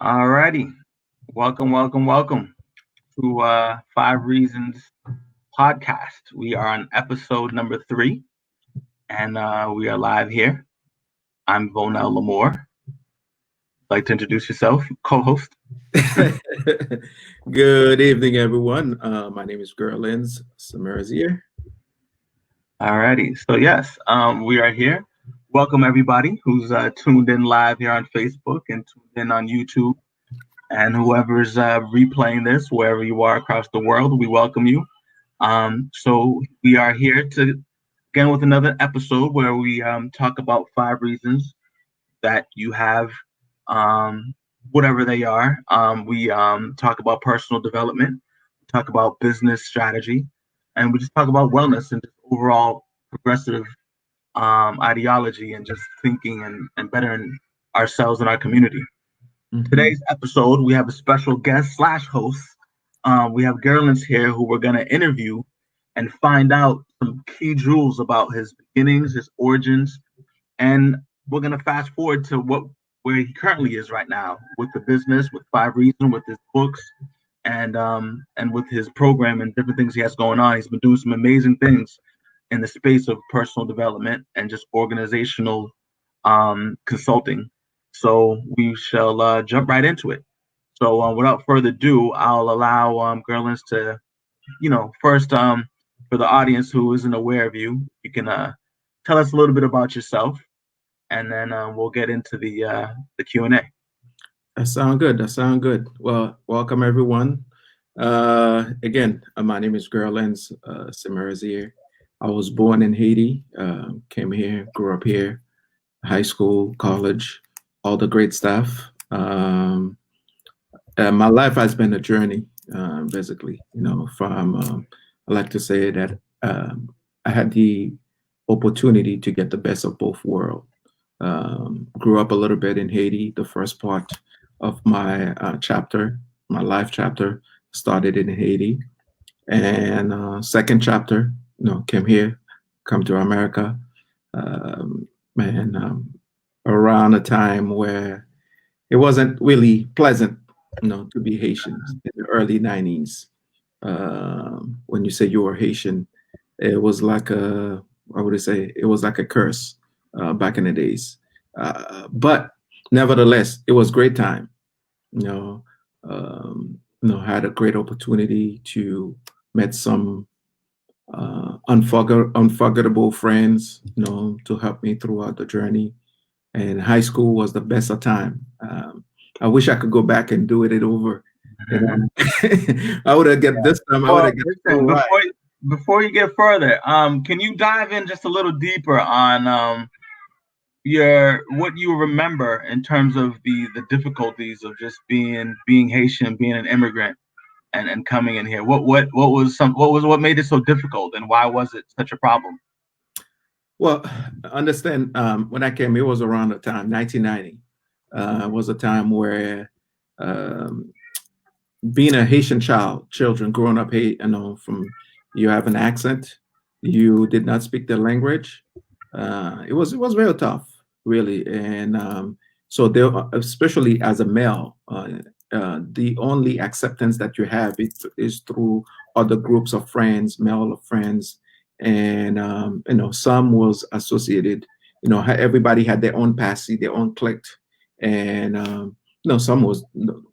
Alrighty. Welcome to 5 REASONS podcast. We are on episode number 3, and we are live here. I'm Vonel Lamore. Like to introduce yourself, co-host. Good evening, everyone. My name is Gerlins Samarazier. Alrighty. So yes, we are here. Welcome everybody who's tuned in live here on Facebook and tuned in on YouTube, and whoever's replaying this wherever you are across the world. We welcome you. So we are here to again with another episode where we talk about 5 reasons that you have, whatever they are. We talk about personal development, talk about business strategy, and we just talk about wellness and just overall progressive ideology and just thinking and bettering ourselves and our community. Today's episode, we have a special guest slash host. We have Gerlins here who we're going to interview and find out some key jewels about his beginnings, his origins, and we're going to fast forward to where he currently is right now with the business, with 5 Reasons, with his books, and with his program and different things he has going on. He's been doing some amazing things in the space of personal development and just organizational consulting. So we shall jump right into it. So without further ado, I'll allow Gerlins to, first for the audience who isn't aware of you, you can tell us a little bit about yourself, and then we'll get into the Q&A. That sounds good. Well, welcome, everyone. Again, my name is Gerlins Samarazier. I was born in Haiti, came here, grew up here, high school, college, all the great stuff. My life has been a journey, basically. From I like to say that I had the opportunity to get the best of both worlds. Grew up a little bit in Haiti. The first part of my my life chapter, started in Haiti, and second chapter, came here, come to America, and around a time where it wasn't really pleasant, to be Haitian in the early 90s. When you say you were Haitian, it was like I would say it was like a curse back in the days. But nevertheless, it was great time. Had a great opportunity to met some unforgettable friends, to help me throughout the journey. And high school was the best of time. I wish I could go back and do it over. I would have get this time. I would have get before you get further, can you dive in just a little deeper on what you remember in terms of the difficulties of just being Haitian, being an immigrant, and coming in here? What made it so difficult, and why was it such a problem? Well, understand, when I came, it was around the time 1990. It was a time where being a Haitian children growing up, from you have an accent, you did not speak the language. It was real tough, really, and so there, especially as a male, the only acceptance that you have is through other groups of friends, male friends, and some was associated. Everybody had their own passy, their own clique, and some was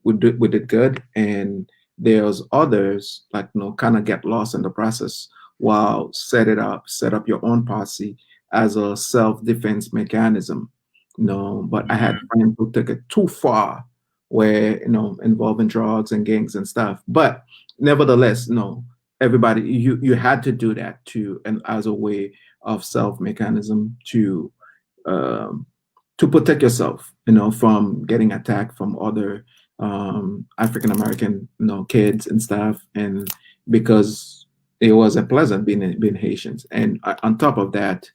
we did good, and there's others like kind of get lost in the process while set up your own posse as a self-defense mechanism. But I had friends who took it too far, where involving drugs and gangs and stuff. But nevertheless, everybody, you had to do that too, and as a way of self mechanism to protect yourself, from getting attacked from other African American, kids and stuff, and because it wasn't pleasant being Haitians, and on top of that,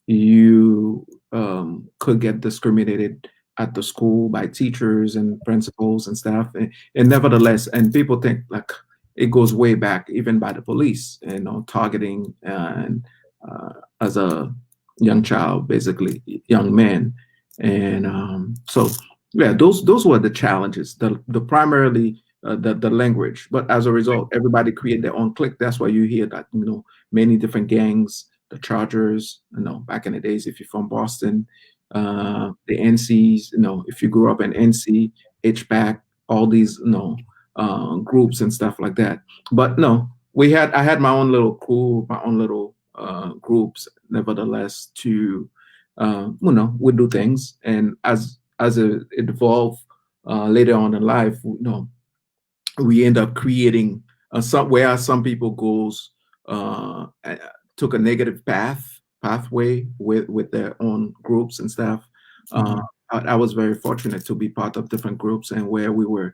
you could get discriminated at the school by teachers and principals and stuff, and nevertheless, and people think like it goes way back, even by the police, targeting and as a young child, basically young man. And so Yeah, those were the challenges. The primarily the language, but as a result, everybody created their own clique. That's why you hear that many different gangs, the Chargers. Back in the days, if you're from Boston, the NCs. If you grew up in NC, H-back, all these groups and stuff like that. But no, I had my own little crew, my own little groups. Nevertheless, to we do things, and as it evolved later on in life, we end up creating some people goes took a negative pathway with their own groups and stuff. Uh, I was very fortunate to be part of different groups and where we were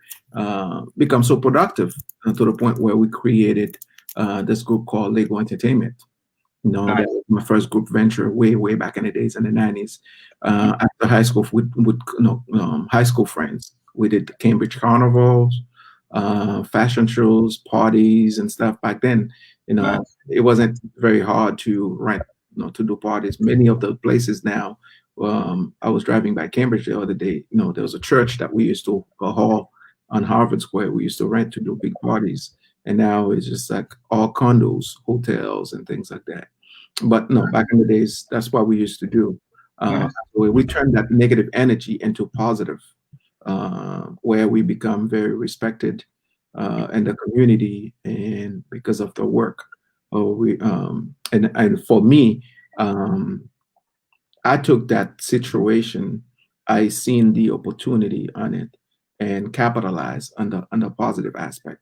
become so productive to the point where we created this group called Lego Entertainment. Nice. That was my first group venture way back in the days in the 90s. After high school, with high school friends, we did the Cambridge Carnivals, fashion shows, parties, and stuff. Back then, Nice. it wasn't very hard to rent, to do parties. Many of the places now. I was driving by Cambridge the other day. There was a church that we used to a hall on Harvard Square. We used to rent to do big parties, and now it's just like all condos, hotels, and things like that. But no, back in the days, that's what we used to do. Nice. We turned that negative energy into positive, where we become very respected in the community, and because of the work. And for me, I took that situation, I seen the opportunity on it, and capitalized on the positive aspect.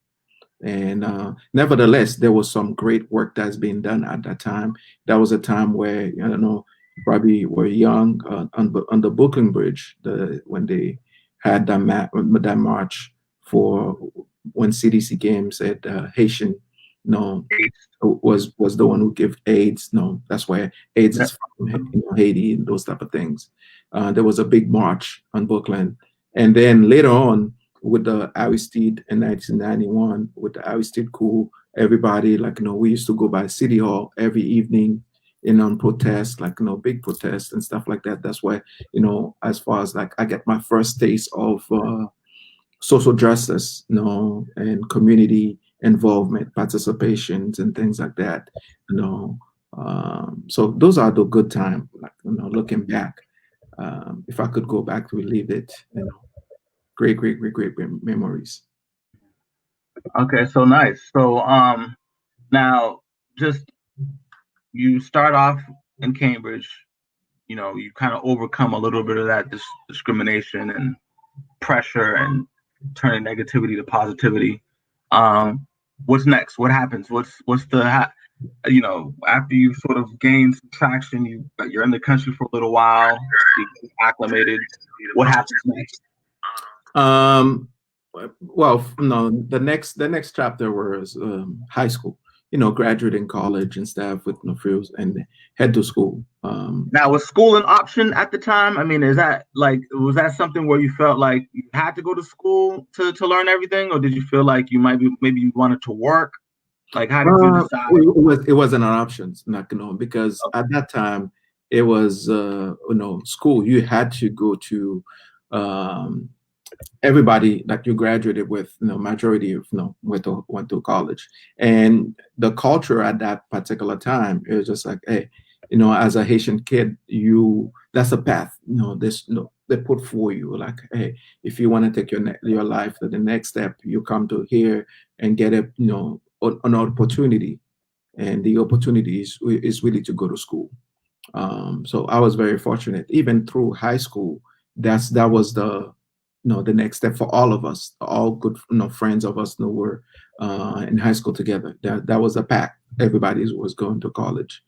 And nevertheless, there was some great work that's being done at that time. That was a time where, I don't know, probably were young on the Brooklyn Bridge, when they had that march for when CDC came, said Haitian, was the one who gave AIDS. No, that's where AIDS Yeah. is from, Haiti and those type of things. There was a big march on Brooklyn, and then later on, with the Aristide in 1991, with the Aristide coup, everybody, like, we used to go by City Hall every evening, on protest, like, big protests and stuff like that. That's why, as far as like I get my first taste of social justice, and community involvement, participations, and things like that, So those are the good time, like, looking back. If I could go back to relive it, great memories. Okay, so nice. So now just you start off in Cambridge, you kind of overcome a little bit of that discrimination and pressure and turning negativity to positivity. Um, what's next? What happens? What's the after you sort of gain some traction, you're in the country for a little while, you get acclimated. What happens next? Um, well, no, the next chapter was high school. Graduating college and stuff with no frills and head to school. Now, was school an option at the time? I mean, was that something where you felt like you had to go to school to learn everything, or did you feel like maybe you wanted to work? Like, how did you decide? It wasn't an option, not because at that time it was school. You had to go to um, everybody that you graduated with, majority of went to college, and the culture at that particular time, it was just like, hey, as a Haitian kid, that's a path, this they put for you, like, hey, if you want to take your life to the next step, you come to here and get an opportunity, and the opportunity is really to go to school. So I was very fortunate. Even through high school, that was the next step for all of us, all good friends of us who were in high school together. That was a pact. Everybody was going to college.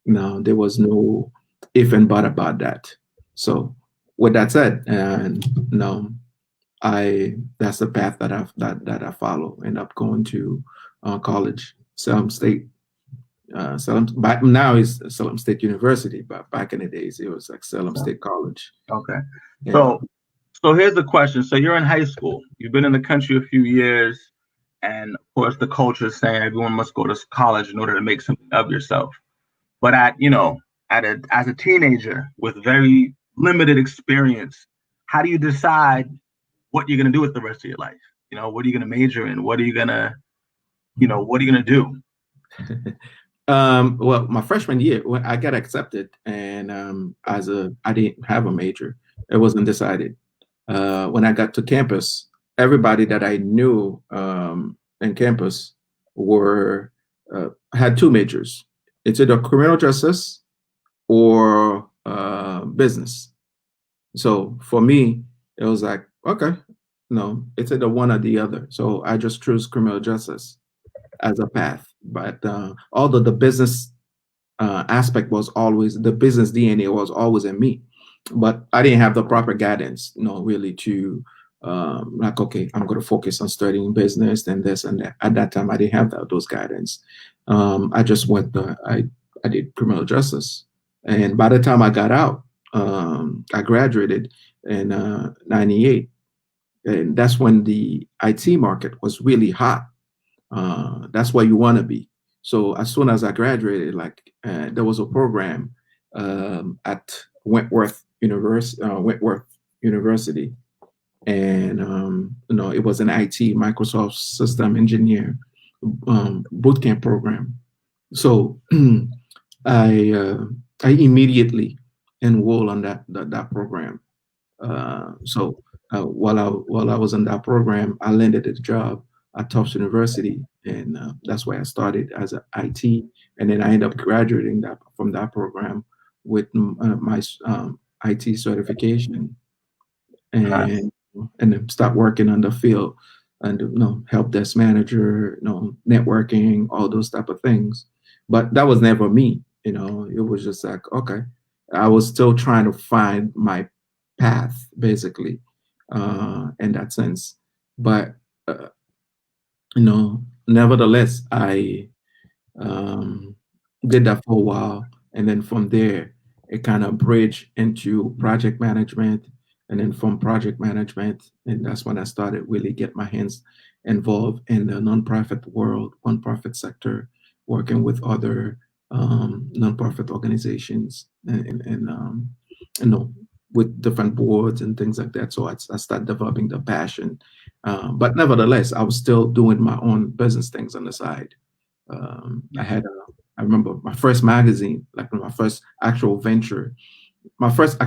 No, there was no if and but about that. So with that said, and no, I that's the path that I follow. End up going to college, Salem State. Salem, back now is Salem State University, but back in the days it was like Salem State College. Okay. Yeah. So here's the question. So you're in high school. You've been in the country a few years, and of course the culture is saying everyone must go to college in order to make something of yourself. But as a teenager with very limited experience, how do you decide what you're going to do with the rest of your life? What are you going to major in? What are you going to, what are you going to do? Well, my freshman year, when I got accepted, and I didn't have a major. It wasn't decided. When I got to campus, everybody that I knew in campus were had two majors. It's either criminal justice or business. So for me, it was like, okay, no, it's either one or the other. So I just chose criminal justice as a path. But although the business aspect was always, the business DNA was always in me, but I didn't have the proper guidance, really to like, okay, I'm going to focus on studying business and this and that. At that time, I didn't have those guidance. I just I did criminal justice, and by the time I got out, I graduated in '98, and that's when the IT market was really hot. That's where you want to be. So as soon as I graduated, like there was a program at Wentworth University, and it was an IT Microsoft System Engineer boot camp program. So I I immediately enrolled on that program. While I was in that program, I landed a job at Tufts University, and that's where I started as an IT, and then I ended up graduating that from that program with my IT certification, Nice. and then start working on the field, and help desk manager, networking, all those type of things. But that was never me. It was just like, okay, I was still trying to find my path, basically, in that sense. But nevertheless, I um, did that for a while, and then from there, it kind of bridged into project management, and then from project management, and that's when I started really get my hands involved in the nonprofit world, nonprofit sector, working with other nonprofit organizations, and you know, with different boards and things like that. So I started developing the passion, but nevertheless, I was still doing my own business things on the side. I remember my first magazine, like my first actual venture. My first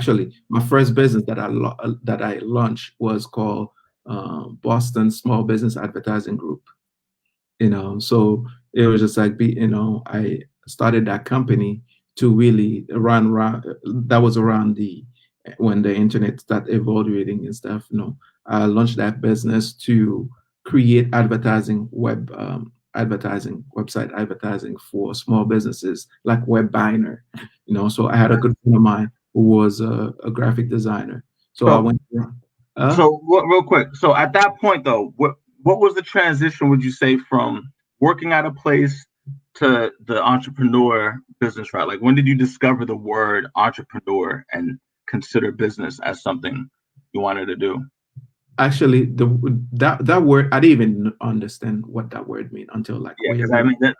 business that I launched was called Boston Small Business Advertising Group. So it was just like, I started that company to really run around. That was around the when the internet started evolving and stuff. I launched that business to create advertising, website advertising for small businesses like Webiner. So I had a good friend of mine who was a graphic designer. So I So, went. Uh, so real quick. So at that point, though, what was the transition? Would you say from working at a place to the entrepreneur business route? Like, when did you discover the word entrepreneur and consider business as something you wanted to do? Actually, that word, I didn't even understand what that word mean until like Yeah, way because I later. mean,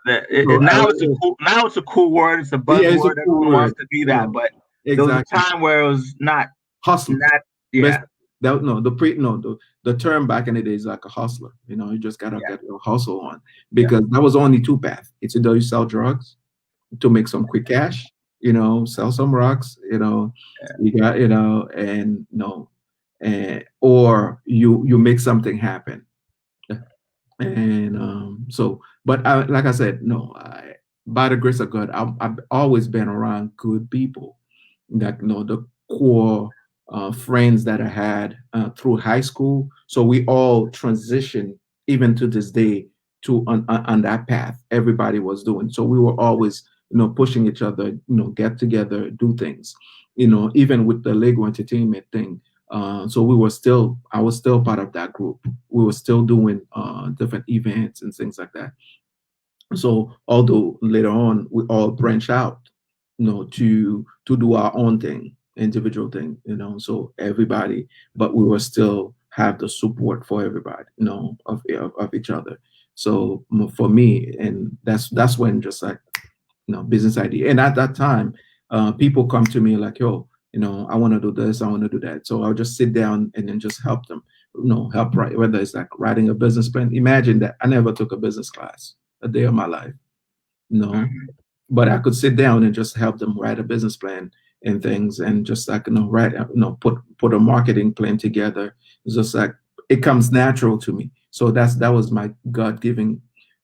So now it's a cool word. It's a yeah, it's a buzzword. cool Everyone wants word. to be that, but there was a Exactly. time where it was not. Hustler. Not. Best Yeah, that no the pre no the term back in the day is like a hustler. You just gotta yeah, get your hustle on, yeah, because that was only two paths. It's either you sell drugs to make some quick cash, sell some rocks, you got, and no, and or you make something happen. And but like I said, no, by the grace of God, I've always been around good people. That the core friends that I had through high school. So we all transitioned, even to this day, to on that path. Everybody was doing. So we were always, pushing each other, get together, do things. Even with the Lego Entertainment thing. So I was still part of that group. We were still doing different events and things like that. So although later on we all branch out, to do our own thing, individual thing, so everybody, but we will still have the support for everybody, of each other. So for me, and that's when just like, business idea. And at that time, people come to me like, yo, I want to do this, I want to do that. So I'll just sit down and then just help them, help write, whether it's like writing a business plan. Imagine that I never took a business class a day of my life, you know, Mhm. but I could sit down and just help them write a business plan and things, and just like write, put a marketing plan together. It's just like it comes natural to me. So that was my God given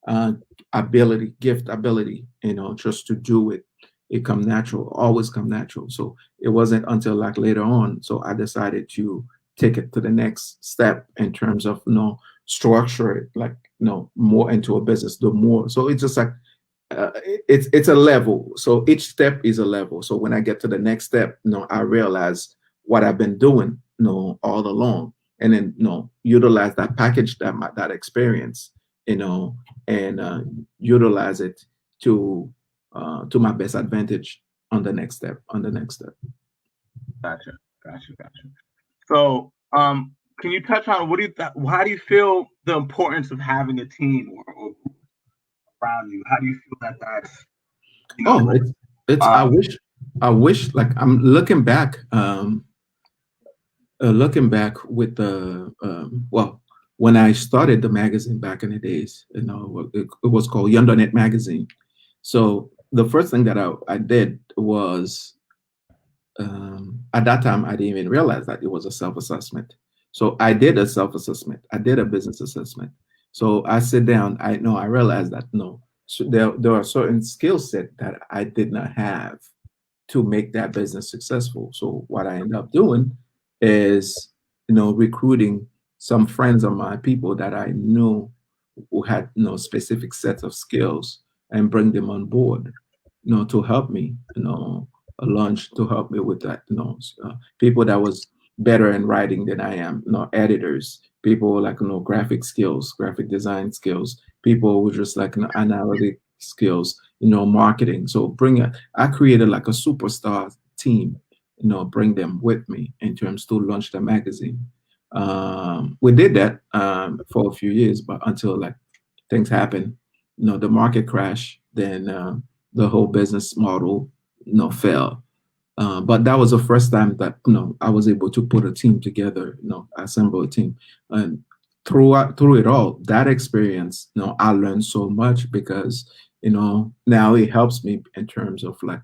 uh, ability, just to do it. It come natural, always come natural. So it wasn't until like later on, so I decided to take it to the next step in terms of structure it, like more into a business, do more. So it's just like it's a level. So each step is a level. So when I get to the next step, I realize what I've been doing, all along, and then utilize that package, that experience, you know, and utilize it to my best advantage on the next step. On the next step. Gotcha, gotcha. So, can you touch on how do you feel the importance of having a team or around you? How do you feel that that's you Oh, know it's um I wish like I'm looking back. Looking back with the well, when I started the magazine back in the days, it was called Yondernet magazine. So the first thing that I did was, at that time I didn't even realize that it was a self-assessment. So I did a self-assessment. I did a business assessment. So I sit down. I realized that no, so there are certain skill set that I did not have to make that business successful. So what I end up doing is, recruiting some friends of mine, people that I knew who had, specific sets of skills, and bring them on board, to help me, launch, to help me with that, people that was better in writing than I am, editors, people like, graphic skills, graphic design skills, people with just like analytic skills, marketing. So I created like a superstar team, bring them with me in terms to launch the magazine. We did that for a few years, but until like things happen, the market crash, then the whole business model, fell. But that was the first time that I was able to put a team together, assemble a team, and through it all, that experience, I learned so much because now it helps me in terms of like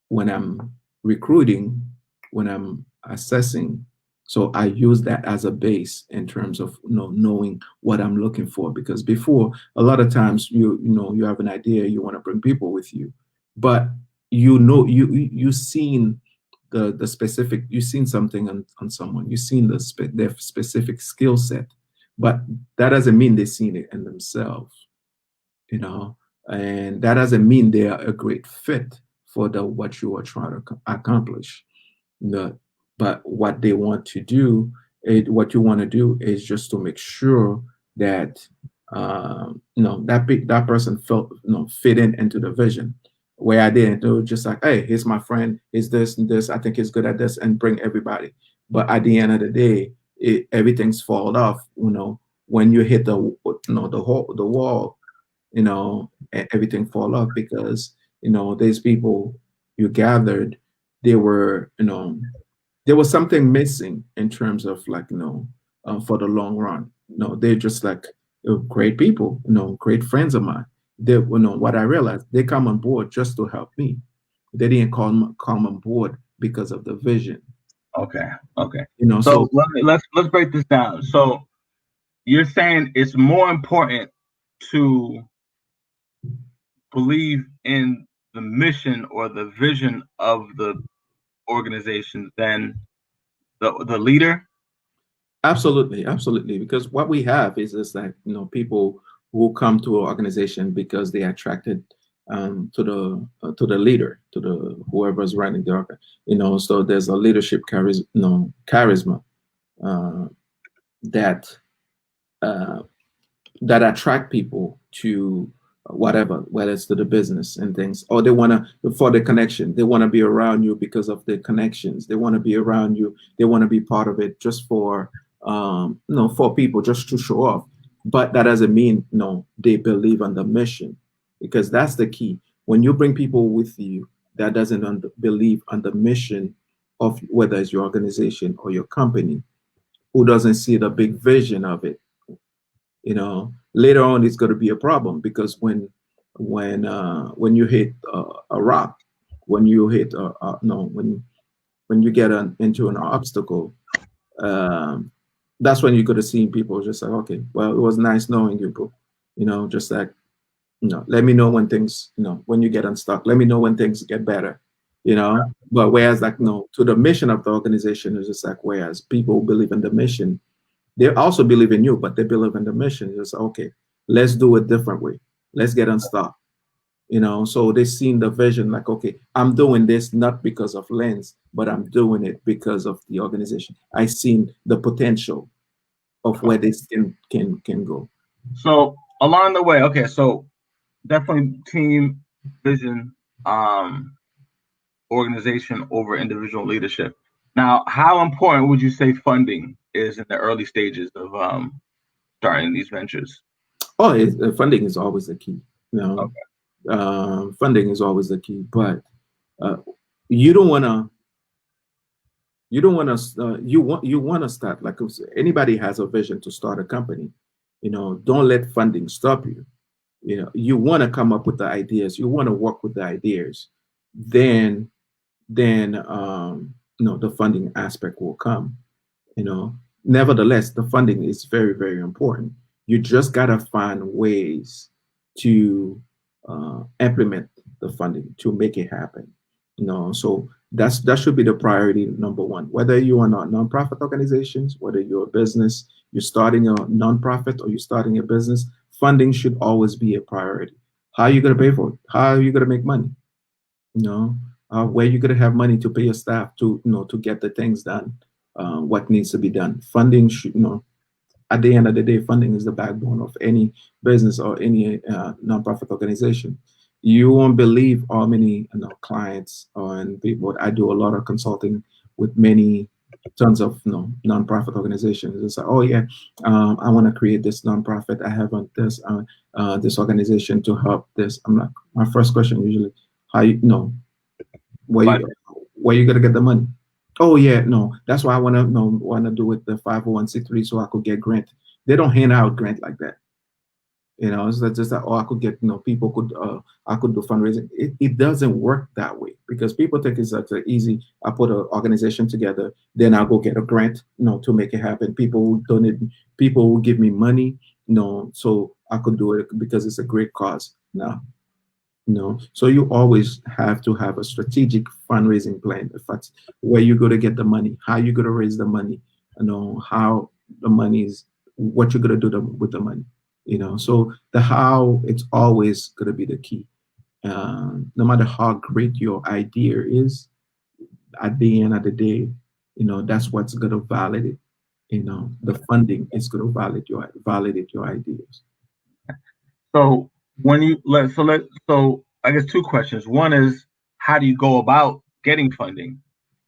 when I'm recruiting, when I'm assessing. So I use that as a base in terms of knowing what I'm looking for. Because before, a lot of times you have an idea, you want to bring people with you, but you've seen the specific, you've seen something on someone, you've seen their specific skill set, but that doesn't mean they've seen it in themselves, you know, and that doesn't mean they are a great fit for the what you are trying to accomplish. No, but what they want to do, what you want to do is just to make sure that that person felt fit in into the vision. Where I didn't do just like, hey, here's my friend, he's this and this, I think he's good at this, and bring everybody. But at the end of the day, everything's fall off. When you hit the wall, everything fall off because these people you gathered, they were there was something missing in terms of like for the long run. They're just like great people, great friends of mine. They, what I realized, they come on board just to help me. They didn't come on board because of the vision. okay, okay. So So let's break this down. So you're saying it's more important to believe in the mission or the vision of the organization than the leader. absolutely, absolutely. Because what we have is that people who come to an organization because they are attracted to the leader, to the whoever's running the organ. So there's a leadership charisma uh, that uh, that attract people to whatever, whether it's to the business and things, or they want to for the connection. They want to be around you because of the connections. They want to be around you. They want to be part of it just for for people just to show off. But that doesn't mean they believe on the mission, because that's the key. When you bring people with you that doesn't believe on the mission, of whether it's your organization or your company who doesn't see the big vision of it, later on it's going to be a problem because when you hit a rock, when you hit no when you get into an obstacle, um, that's when you're going to see people just like, okay, well, it was nice knowing you, bro. Just like, let me know when things, when you get unstuck. Let me know when things get better. But whereas, like, no, to the mission of the organization is just like, whereas people who believe in the mission, they also believe in you, but they believe in the mission. It's just okay, let's do it different way. Let's get unstuck. So they seen the vision like, okay, I'm doing this not because of Lens, but I'm doing it because of the organization. I seen the potential of where this can go. So along the way, okay, so definitely team vision, organization over individual leadership. Now, how important would you say funding is in the early stages of starting these ventures? Oh, funding is always the key. Okay. Funding is always the key, but uh, you don't want to. You don't want to. You want to start like if anybody has a vision to start a company. Don't let funding stop you. You want to come up with the ideas. You want to work with the ideas. Then the funding aspect will come. you know Nevertheless, the funding is very, very important. You just got to find ways to implement the funding to make it happen. So that should be the priority number one. Whether you are not nonprofit organizations, whether you're a business, you're starting a nonprofit or you're starting a business, funding should always be a priority. How are you going to pay for it? How are you going to make money? you know where you're going to have money to pay your staff to get the things done, what needs to be done. Funding should, at the end of the day, funding is the backbone of any business or any nonprofit organization. You won't believe how many clients and people. I do a lot of consulting with many tons of nonprofit organizations. It's like, oh yeah, I want to create this nonprofit. I have this organization to help this. I'm like, my first question usually, how you know where But you where you gonna get the money? Oh yeah, no, that's why I want to do it the 501c3 so I could get grant. They don't hand out grant like that. It's not just that, oh, I could get, people could, I could do fundraising. It doesn't work that way because people think it's like easy. I put an organization together, then I'll go get a grant, to make it happen. People who donate, people who give me money, so I could do it because it's a great cause. No, so you always have to have a strategic fundraising plan. If that's where you go to get the money, how you going to raise the money, how the money is, what you're going to do with the money. So the how, it's always going to be the key. No matter how great your idea is, at the end of the day, that's what's going to validate. The funding is going to validate your ideas. so when you let so I guess two questions. One is how do you go about getting funding?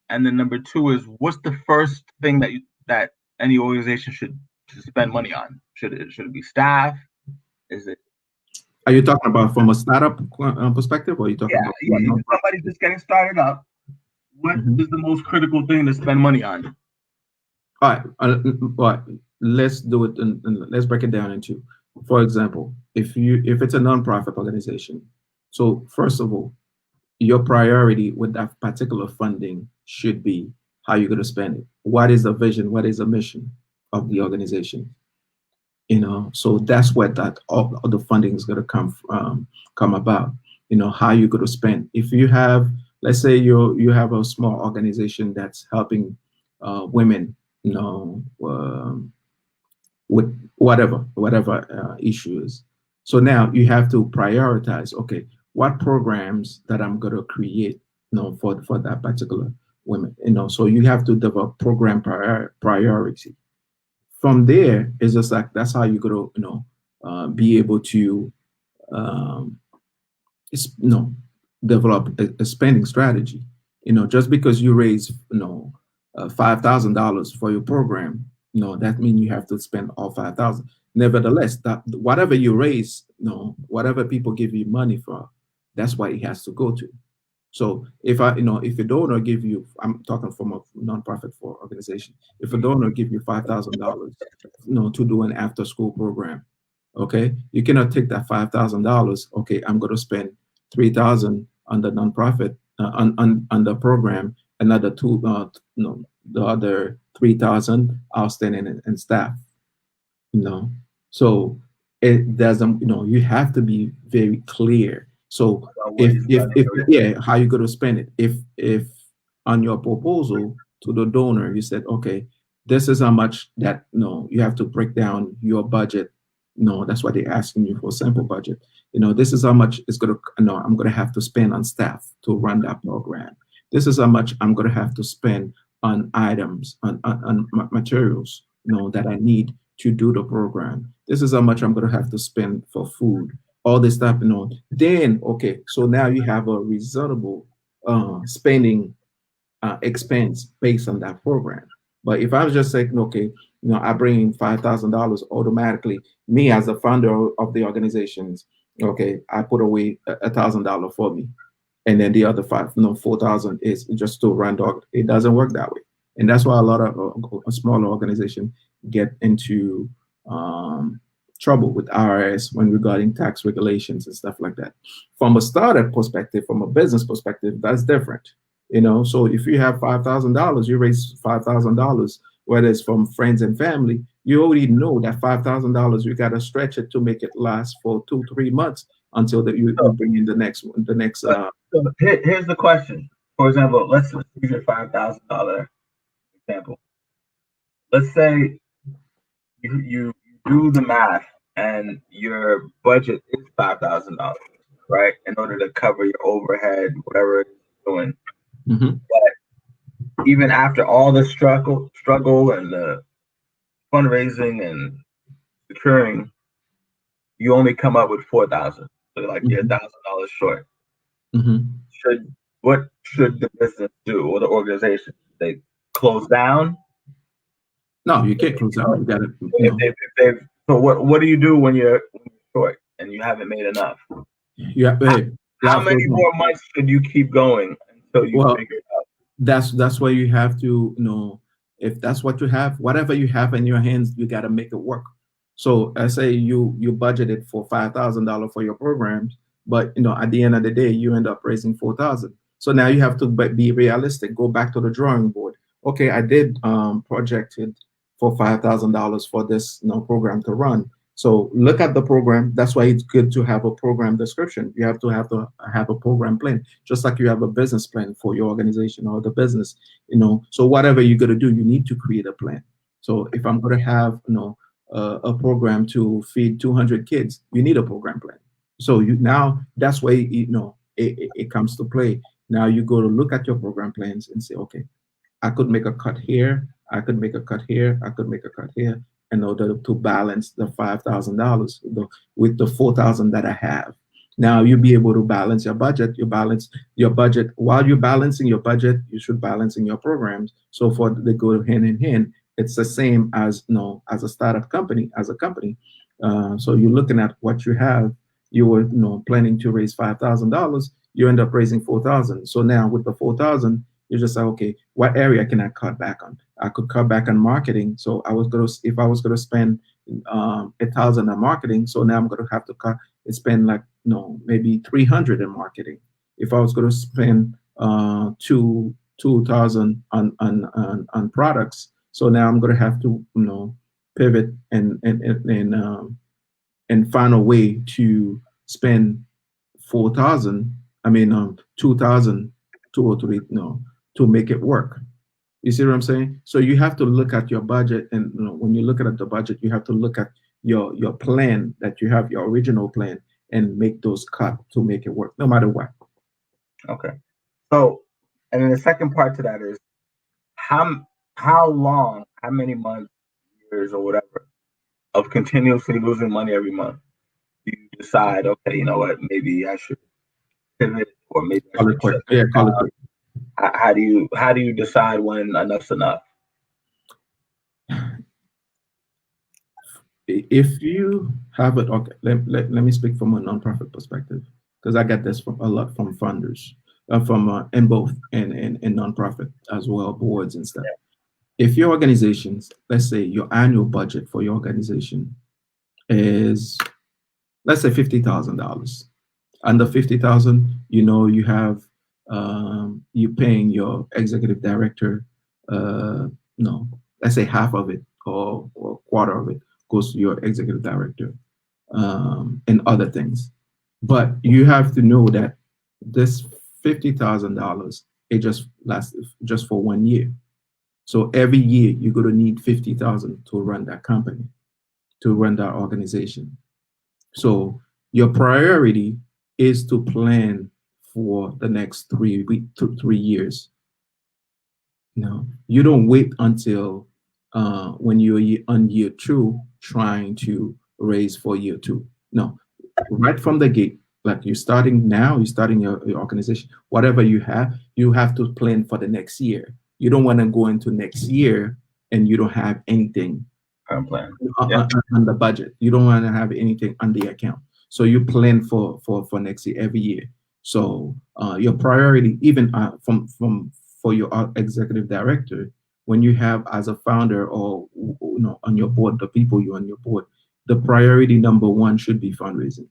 And then number two is what's the first thing that any organization should spend money on? Should it be staff? Is it Are you talking about from a startup perspective, or are you talking yeah, about from yeah, a if nonprofit? somebody's just getting started up, what Mhm. is the most critical thing to spend money on? All right, all right. Let's do it, and let's break it down into. For example, if it's a nonprofit organization, so first of all, your priority with that particular funding should be how you're going to spend it. What is the vision? What is the mission of the organization? So that's where that all the funding is going to come about. How you're going to spend. If you have, let's say you have a small organization that's helping women, with whatever issue is. So now you have to prioritize. Okay, what programs that I'm going to create, for that particular women. So you have to develop program priority. From there, it's just like that's how you're going to be able to um, is develop a spending strategy. Just because you raise $5,000 for your program, that means you have to spend all 5,000. Nevertheless, that whatever you raise, whatever people give you money for, that's what it has to go to. So if I, if a donor give you, I'm talking from a nonprofit for organization. If a donor give you $5,000, to do an after school program, okay, you cannot take that $5,000. Okay, I'm going to spend 3,000 on the nonprofit on the program, another two, the other 3,000 outstanding and staff you know so it doesn't, you have to be very clear. So About what he's if spending everything. yeah, how you going to spend it? If on your proposal to the donor you said, okay, this is how much that, you have to break down your budget. No, that's why they're asking you for a sample budget. This is how much it's going to, no, I'm going to have to spend on staff to run that program. This is how much I'm going to have to spend on items, on materials, that I need to do the program. This is how much I'm going to have to spend for food, all this stuff. Then, okay, so now you have a reasonable spending expense based on that program. But if I was just saying, okay, I bring in $5,000 automatically, me as the founder of the organizations, okay, I put away $1,000 for me, and then the other 4,000 is just to run dog. It doesn't work that way, and that's why a lot of smaller organizations get into um, trouble with IRS when regarding tax regulations and stuff like that. From a startup perspective, from a business perspective, that's different. So if you have $5,000, you raise $5,000, whether it's from friends and family, you already know that $5,000 you got to stretch it to make it last for 2 3 months until that you So, bring in the next but, so here's the question. For example, let's use a $5,000 example. Let's say you do the math and your budget is $5,000, right? In order to cover your overhead, whatever it is you're doing. Mhm. But even after all the struggle and the fundraising and securing, you only come up with 4,000. So like you're Mhm. $1,000 short. Mhm. What should the business do or the organization? They close down? No, you can't close down. You got to, So what do you do when you're short and you haven't made enough? you have, How, hey, how life many goes on. more months should you keep going until you Well, figure it out? that's why you have to know, if that's what you have, whatever you have in your hands, you got to make it work. So I say you budgeted for $5,000 for your programs, but at the end of the day you end up raising 4,000. So now you have to be realistic, go back to the drawing board. Okay, I did projected for $5,000 for this program to run. So look at the program. That's why it's good to have a program description. You have a program plan, just like you have a business plan for your organization or the business. So whatever you're gonna do, you need to create a plan. So if I'm gonna have a program to feed 200 kids, you need a program plan. So now that's where it comes to play. Now you go to look at your program plans and say, okay, I could make a cut here. I could make a cut here. I could make a cut here in order to balance the $5,000 with the 4,000 that I have. Now you'll be able to balance your budget. You balance your budget while you're balancing your budget. You should balancing your programs. So for they go hand in hand. It's the same as as a startup company, as a company. So you're looking at what you have. You were planning to raise $5,000. You end up raising 4,000. So now with the 4,000 you just say, okay, what area can I cut back on? I could cut back on marketing. So if I was gonna spend 1,000 on marketing, so now I'm gonna have to spend like maybe 300 in marketing. If I was gonna spend 2,000 on products, so now I'm gonna have to pivot and find a way to spend 4,000. I mean 2,000, 2 or 3, to make it work. You see what I'm saying? So you have to look at your budget, and when you're looking at the budget, you have to look at your plan that you have, your original plan, and make those cuts to make it work, no matter what. Okay. So, and then the second part to that is how how long, how many months, years, or whatever of continuously losing money every month do you decide? Okay, you know what? Maybe I should pivot, or maybe I Call it should quick. shut this Yeah, call it down. quick. How do you decide when enough's enough? If you have it, okay, let me speak from a nonprofit perspective because I get this from a lot from funders. from and both and nonprofit as well, boards and stuff. If your organizations, let's say your annual budget for your organization is, let's say, $50,000. Under 50,000, you have you paying your executive director, no, let's say half of it or quarter of it goes to your executive director, and other things. But you have to know that this $50,000, it just lasts just for 1 year. So every year you're going to need 50,000 to run that company, to run that organization. So your priority is to plan for the next 3 years. No, you don't wait until when you're on year two trying to raise for year two. No, right from the gate, like you're starting now, you're starting your organization, whatever you have to plan for the next year. You don't want to go into next year and you don't have anything Plan. Yeah. on the budget. You don't want to have anything on the account. So you plan for next year every year. So your priority, even from for your executive director, when you have as a founder or on your board, the people you on your board, the priority number one should be fundraising.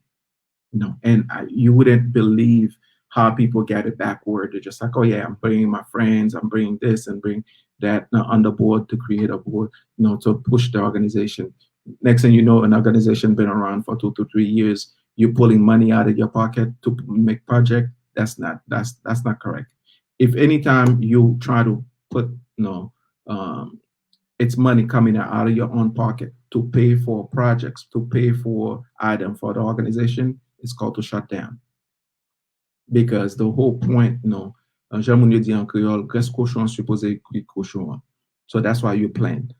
And you wouldn't believe how people get it backward. They're just like, oh yeah, I'm bringing my friends, I'm bringing this and bring that on the board to create a board, to push the organization. Next thing you know, an organization been around for 2 to 3 years. You're pulling money out of your pocket to make project. That's not correct. If anytime you try to put um, it's money coming out of your own pocket to pay for projects, to pay for item for the organization, it's called to shut down. Because the whole point, Jean Mounier dit en créole, graisse cochon supposé cuit cochon. So that's why you plan.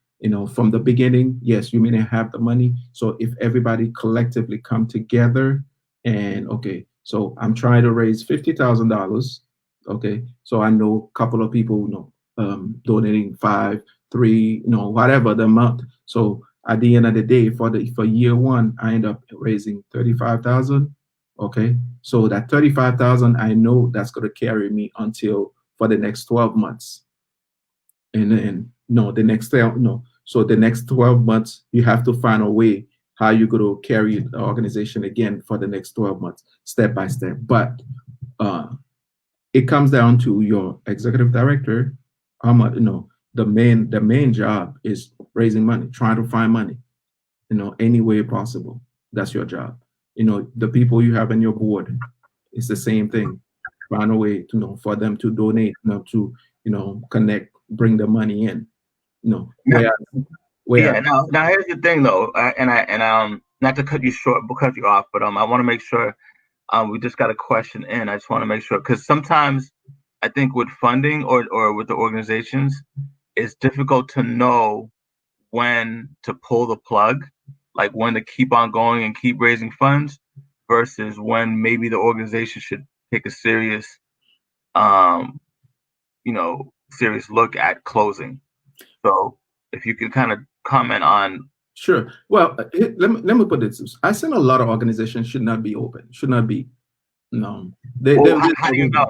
From the beginning, yes, you may not have the money. So if everybody collectively come together and, okay, so I'm trying to raise $50,000. Okay, so I know a couple of people, donating five, three, whatever the amount. So at the end of the day, for year one, I end up raising 35,000. Okay, so that 35,000, I know that's going to carry me until for the next 12 months. And then no, the next 12, no. So the next 12 months, you have to find a way how you're going to carry the organization again for the next 12 months, step by step. But it comes down to your executive director. How much, the main job is raising money, trying to find money, any way possible. That's your job. The people you have in your board, it's the same thing. Find a way to for them to donate, to connect, bring the money in. Yeah. Where Now here's the thing though, not to cut you short, but cut you off, but I want to make sure we just got a question in. I just want to make sure because sometimes I think with funding or with the organizations, it's difficult to know when to pull the plug, like when to keep on going and keep raising funds versus when maybe the organization should take a serious, serious look at closing. So if you could kind of comment on. Sure. Well, let me put it this. I think a lot of organizations should not be open, should not be. No. How do you know?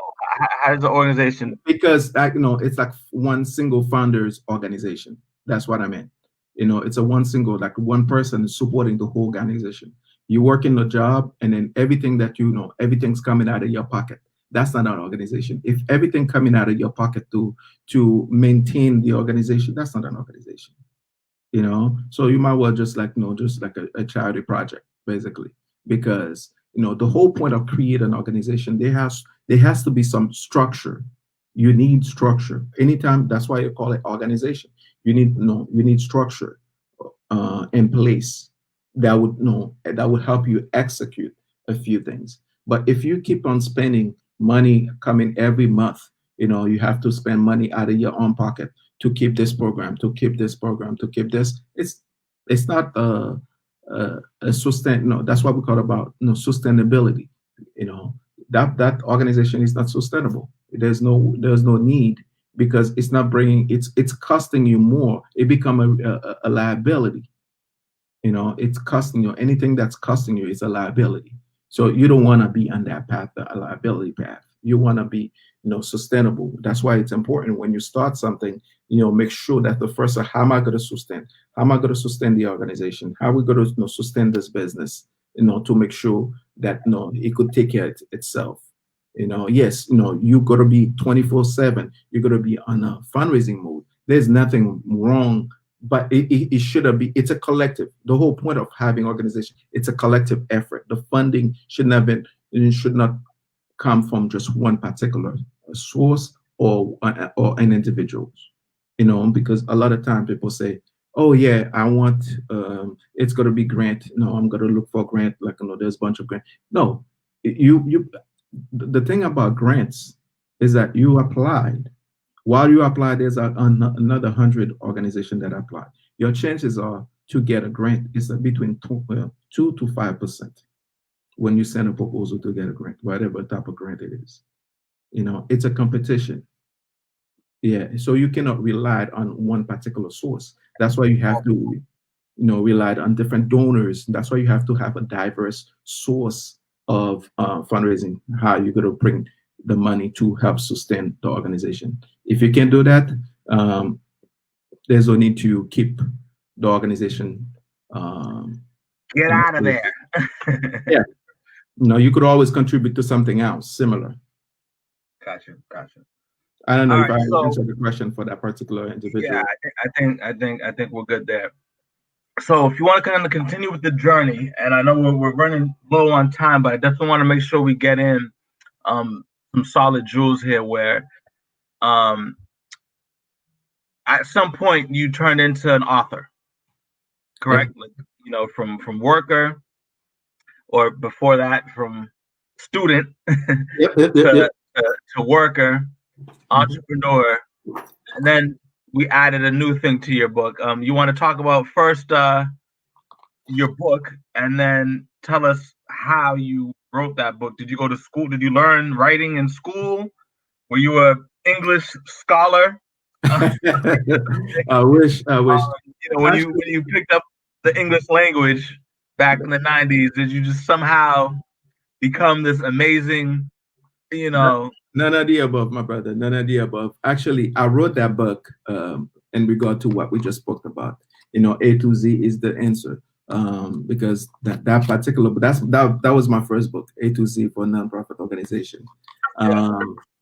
How does the organization? Because it's like one single founder's organization. That's what I meant. It's a one single, like one person is supporting the whole organization. You work in the job, and then everything that everything's coming out of your pocket. That's not an organization. If everything coming out of your pocket to maintain the organization, that's not an organization. So you might well just like a charity project, basically, because the whole point of creating an organization, there has to be some structure. You need structure. Anytime, that's why you call it organization. You need structure in place that would help you execute a few things. But if you keep on spending money coming every month, you have to spend money out of your own pocket to keep this program, to keep this program, to keep this. It's not a sustain. No, that's what we call about sustainability. That organization is not sustainable. There's no need, because it's not bringing. It's costing you more. It become a liability. It's costing you. Anything that's costing you is a liability. So you don't want to be on that path, a liability path. You want to be, sustainable. That's why it's important when you start something, make sure that the first, how am I going to sustain? How am I going to sustain the organization? How are we going to, sustain this business? To make sure that it could take care of itself. Yes, you got to be 24/7. You got to be on a fundraising mode. There's nothing wrong, but it should be. It's a collective. The whole point of having organization, it's a collective effort. The funding should have been, it should not come from just one particular source or an individual. Because a lot of times people say, "Oh yeah, I want it's going to be grant. No, I'm going to look for grant. Like there's a bunch of grant." No, you. The thing about grants is that you applied. While you apply, there's another 100 organizations that apply. Your chances are to get a grant is between 2 to 5% when you send a proposal to get a grant, whatever type of grant it is. It's a competition. Yeah, so you cannot rely on one particular source. That's why you have to, rely on different donors. That's why you have to have a diverse source of fundraising. How you're going to bring the money to help sustain the organization. If you can't do that, there's no need to keep the organization. Get out of there. Yeah, you could always contribute to something else similar. Gotcha. I don't know if I answered the question for that particular individual. Yeah, I think we're good there. So if you want to kind of continue with the journey, and I know we're running low on time, but I definitely want to make sure we get in some solid jewels here where at some point you turned into an author, correct? Yeah. Like, from worker, or before that from student Yep. to worker, entrepreneur, and then we added a new thing to your book. You want to talk about first your book, and then tell us how you wrote that book. Did you go to school? Did you learn writing in school? Were you a English scholar? I wish. When you picked up the English language back in the 90s, did you just somehow become this amazing, None of the above, my brother. None of the above. Actually, I wrote that book in regard to what we just spoke about. A to Z is the answer. Because that particular, but that was my first book, A to Z for nonprofit organization.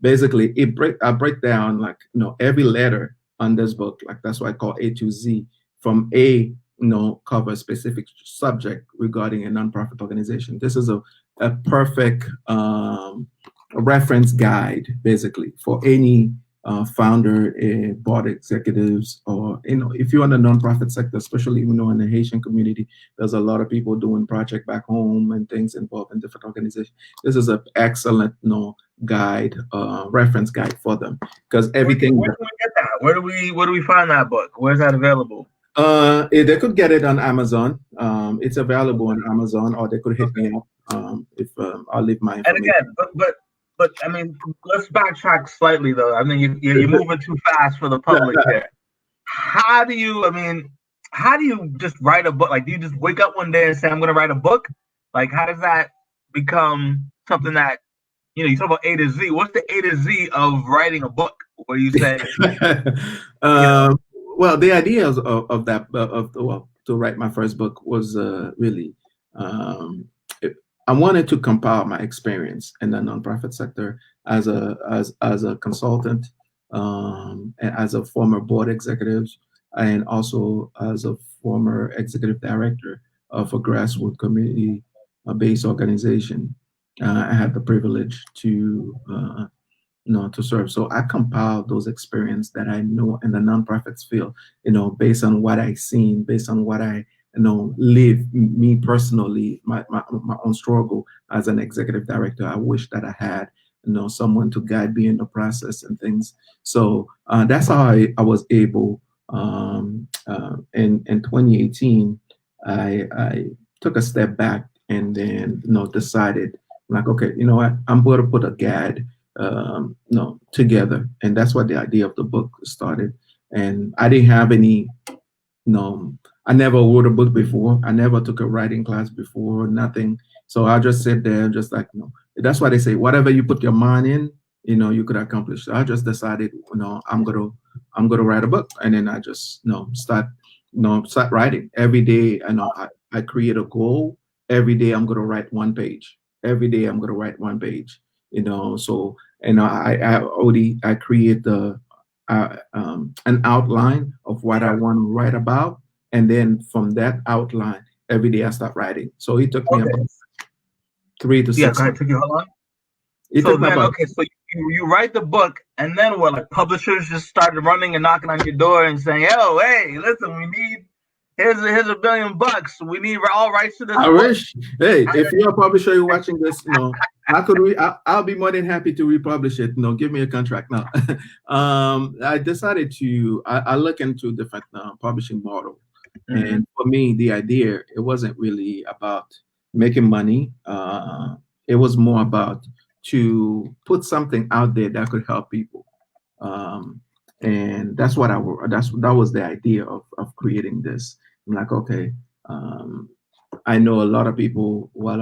Basically, I break down like every letter on this book. Like that's why I call A to Z. From A, cover a specific subject regarding a nonprofit organization. This is a perfect reference guide, basically, for any founder, board executives, or if you're in the nonprofit sector, especially in the Haitian community, there's a lot of people doing project back home and things involved in different organizations. This is an excellent guide, reference guide for them, because everything. Where do we get that? Where do we find that book? Where's that available? They could get it on Amazon. It's available on Amazon, or they could hit me up if I'll leave my information. And again, but I mean, let's backtrack slightly though. I mean, you're moving too fast for the public here. How do you just write a book? Like, do you just wake up one day and say, "I'm going to write a book"? Like, how does that become something that you talk about A to Z? What's the A to Z of writing a book? Where you say, well, the idea of that to write my first book was really. I wanted to compile my experience in the nonprofit sector as a consultant, and as a former board executive, and also as a former executive director of a grassroots community-based organization. I had the privilege to serve. So I compiled those experiences that I know in the nonprofits field, based on what I've seen, based on what I live, me personally, my own struggle as an executive director. I wish that I had someone to guide me in the process and things. So that's how I was able. In 2018, I took a step back and then decided, like, okay, you know what, I'm going to put a guide together, and that's what the idea of the book started. And I didn't have any. I never wrote a book before. I never took a writing class before, nothing. So I just sit there, just like, that's why they say whatever you put your mind in, you could accomplish. So I just decided, I'm gonna write a book, and then I just start writing every day. I create a goal. Every day I'm gonna write one page. Every day I'm gonna write one page. So I create an outline of what I Yeah. want to write about, and then from that outline, every day I start writing. So it took me Okay. about 3 to Yeah. six Go ahead. months. Took you how long? It So took me then, about. okay. So you write the book, and then what? Like publishers just started running and knocking on your door and saying, "Yo, hey, listen, we need here's $1 billion. We need all rights to this I book." wish. Hey, if you're a publisher, you're watching this, I could. I'll be more than happy to republish it. Give me a contract now. I decided to. I look into different publishing model, Mm-hmm. and for me, the idea it wasn't really about making money. It was more about to put something out there that could help people. Um, and that's what that was the idea of creating this. I'm like, okay. Um, I know a lot of people. While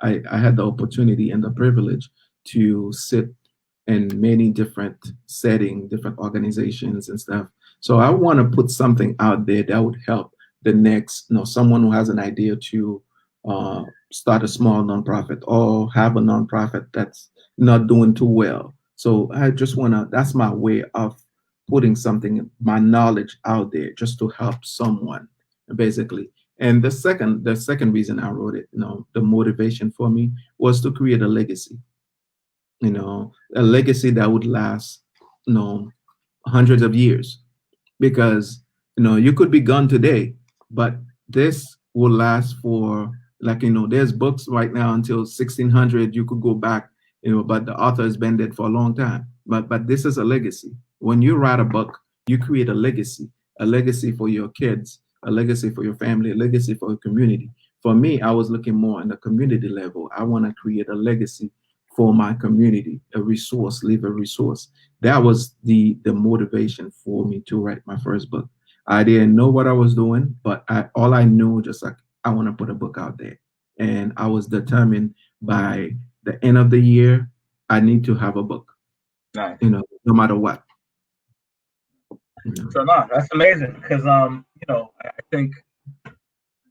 I had the opportunity and the privilege to sit in many different settings, different organizations and stuff. So I want to put something out there that would help the next, someone who has an idea to uh, start a small nonprofit or have a nonprofit that's not doing too well. So I just want to. That's my way of putting something, my knowledge out there, just to help someone, basically. And the second reason I wrote it, the motivation for me was to create a legacy, a legacy that would last, you know, hundreds of years. Because, you could be gone today, but this will last for, like, there's books right now until 1600, you could go back, but the author has been dead for a long time. But this is a legacy. When you write a book, you create a legacy for your kids, a legacy for your family, a legacy for your community. For me, I was looking more on the community level. I want to create a legacy for my community, a resource, leave a resource. That was the motivation for me to write my first book. I didn't know what I was doing, but all I knew, just like, I want to put a book out there, and I was determined by the end of the year I need to have a book, Nice. no matter what. you know. So no, that's amazing because I think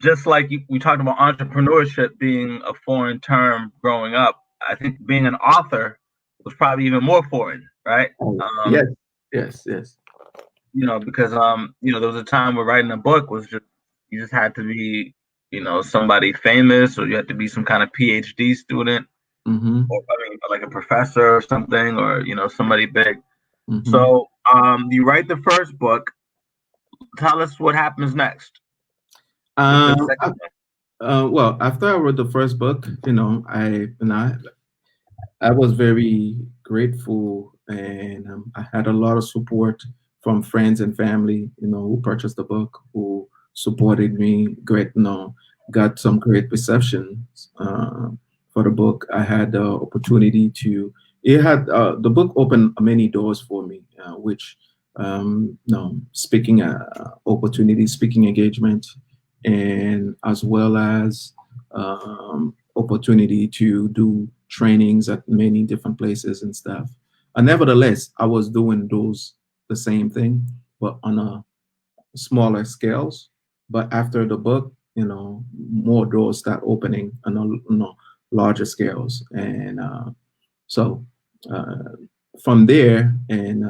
just like we talked about entrepreneurship being a foreign term growing up, I think being an author was probably even more foreign, right? Oh, yes, yes, yes. Because there was a time where writing a book was just you just had to be somebody famous, or you had to be some kind of PhD student, Mm-hmm, or I mean like a professor or something, or somebody big. mm-hmm. So you write the first book. Tell us what happens next with the Um, second well, after I wrote the first book, I was very grateful, and I had a lot of support from friends and family, who purchased the book, who supported me. Great, got some great receptions for the book. I had the opportunity to. It had the book opened many doors for me, which, speaking opportunities, speaking engagement, and as well as opportunity to do trainings at many different places and stuff. And nevertheless, I was doing those the same thing, but on a smaller scales. But after the book, more doors start opening on a larger scales, and so uh, from there, and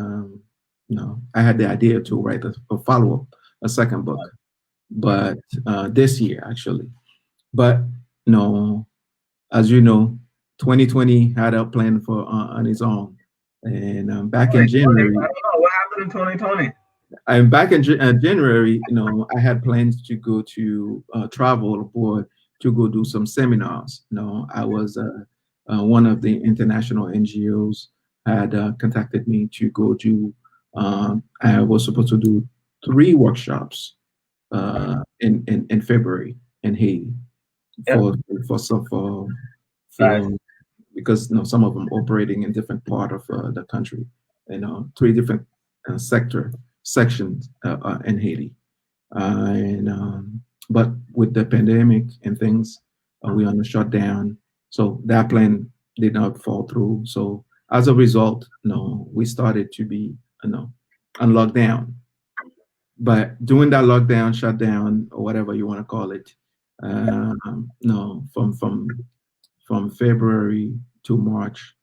I had the idea to write a follow up, a second book, one. but this year actually. But no, as you know, 2020 had a plan for on its own, and back in 2020. I January, don't know what happened in 2020. January, I had plans to go to travel abroad to go do some seminars. I was one of the international NGOs had contacted me to go to. I was supposed to do 3 workshops in February in Haiti Yep. for for some for Nice. because some of them operating in different part of the country, 3 different sections in Haiti, and but with the pandemic and things, we on the shutdown, so that plan did not fall through. So as a result, we started to be, on lockdown. But during that lockdown, shutdown, or whatever you want to call it, no, from February to March,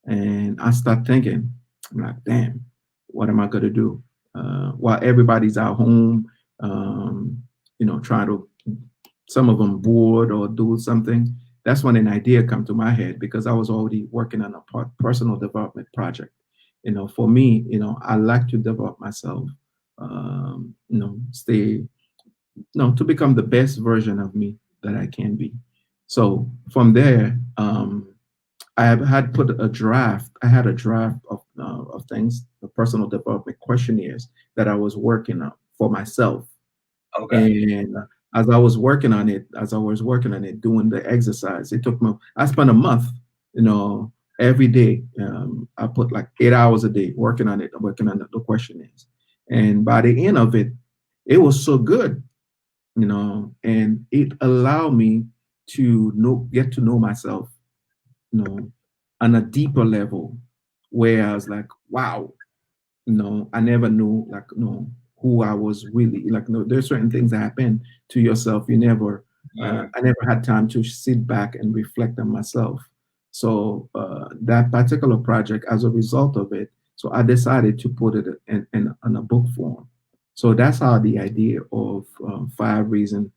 and I start thinking, I'm like, damn, what am I gonna do? While everybody's at home, trying to, some of them bored or do something. That's when an idea come to my head because I was already working on a personal development project. For me, I like to develop myself. Stay, to become the best version of me that I can be. So from there, I have had put a draft. I had a draft of things, the personal development questionnaires that I was working on for myself. Okay. And as I was working on it, doing the exercise, it took me. I spent a month, every day. I put like 8 hours a day working on it, working on the questionnaires. And by the end of it, it was so good, and it allowed me to get to know myself, on a deeper level, where I was like, wow, I never knew, like, who I was really like. No, there's certain things that happen to yourself. Mm. I never had time to sit back and reflect on myself. So that particular project, as a result of it, so I decided to put it in a book form. So that's how the idea of the 5 Reason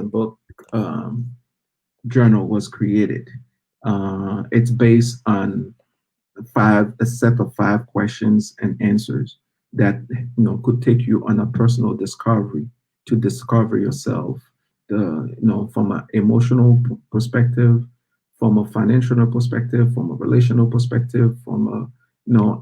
book, journal was created. It's based on a set of 5 questions and answers that could take you on a personal discovery to discover yourself, from an emotional perspective, from a financial perspective, from a relational perspective, from a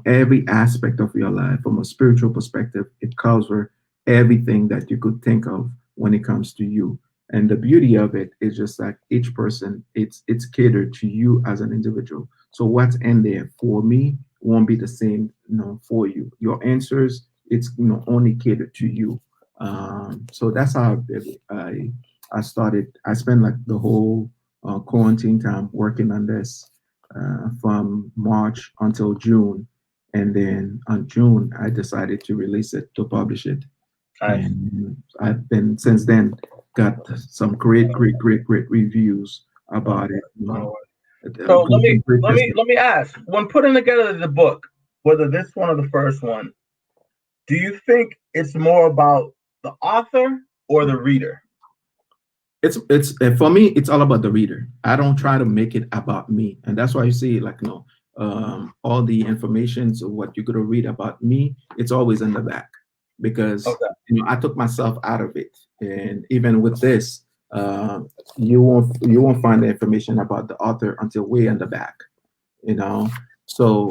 every aspect of your life, from a spiritual perspective. It covers everything that you could think of when it comes to you. And the beauty of it is just like each person, it's catered to you as an individual. So what's in there for me won't be the same, for you. Your answers, it's only catered to you. So that's how I started. I spent like the whole quarantine time working on this, from March until June, and then on June I decided to release it, to publish it, Nice. and I've been since then got some great, great, great, great reviews about it. So let me Great let me testimony. let me ask: when putting together the book, whether this one or the first one, do you think it's more about the author or the reader? It's for me, it's all about the reader. I don't try to make it about me, and that's why you see, like, all the information, so what you're going to read about me, it's always in the back, because Okay. I took myself out of it. And even with this, you won't find the information about the author until way in the back, you know so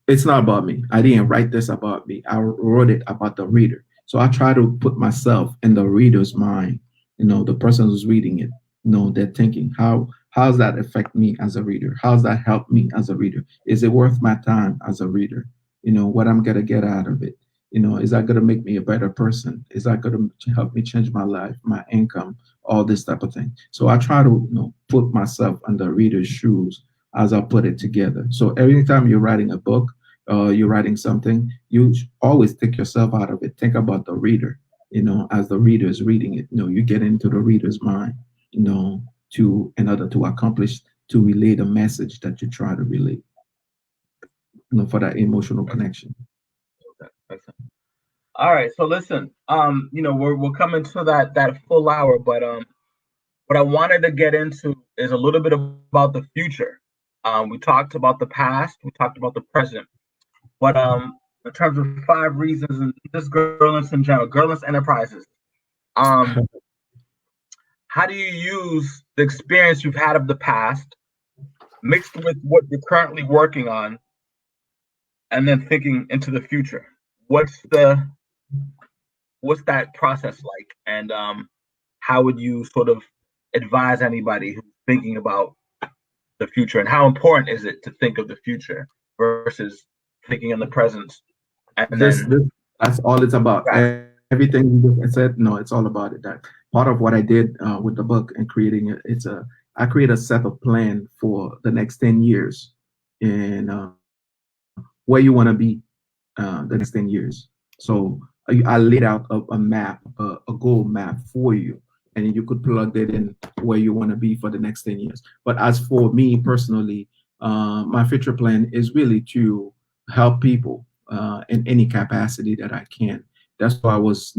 it's not about me. I didn't write this about me. I wrote it about the reader. So I try to put myself in the reader's mind, the person who's reading it. They're thinking, how's that affect me as a reader? How's that help me as a reader? Is it worth my time as a reader? What I'm gonna get out of it? Is that gonna make me a better person? Is that gonna help me change my life, my income, all this type of thing? So I try to put myself in the reader's shoes as I put it together. So every time you're writing a book, you're writing something, you always take yourself out of it. Think about the reader, as the reader is reading it. You get into the reader's mind, to in order to accomplish, to relay the message that you try to relay, for that emotional connection. Okay. Excellent. All right. So listen, we're coming to that full hour, but what I wanted to get into is a little bit about the future. We talked about the past, we talked about the present, but in terms of 5 reasons and just Girlness in general, Girlness Enterprises, um, how do you use the experience you've had of the past mixed with what you're currently working on, and then thinking into the future? What's the what's that process like, and how would you sort of advise anybody who's thinking about the future, and how important is it to think of the future versus thinking in the present and this then this that's all it's about. right. Everything you just said, no, it's all about it. That part of what I did with the book and creating it, it's a I create a set of plan for the next 10 years and where you want to be the next 10 years. So I laid out a map, a goal map for you, and you could plug that in where you want to be for the next 10 years. But as for me personally, my future plan is really to help people in any capacity that I can. That's why I was,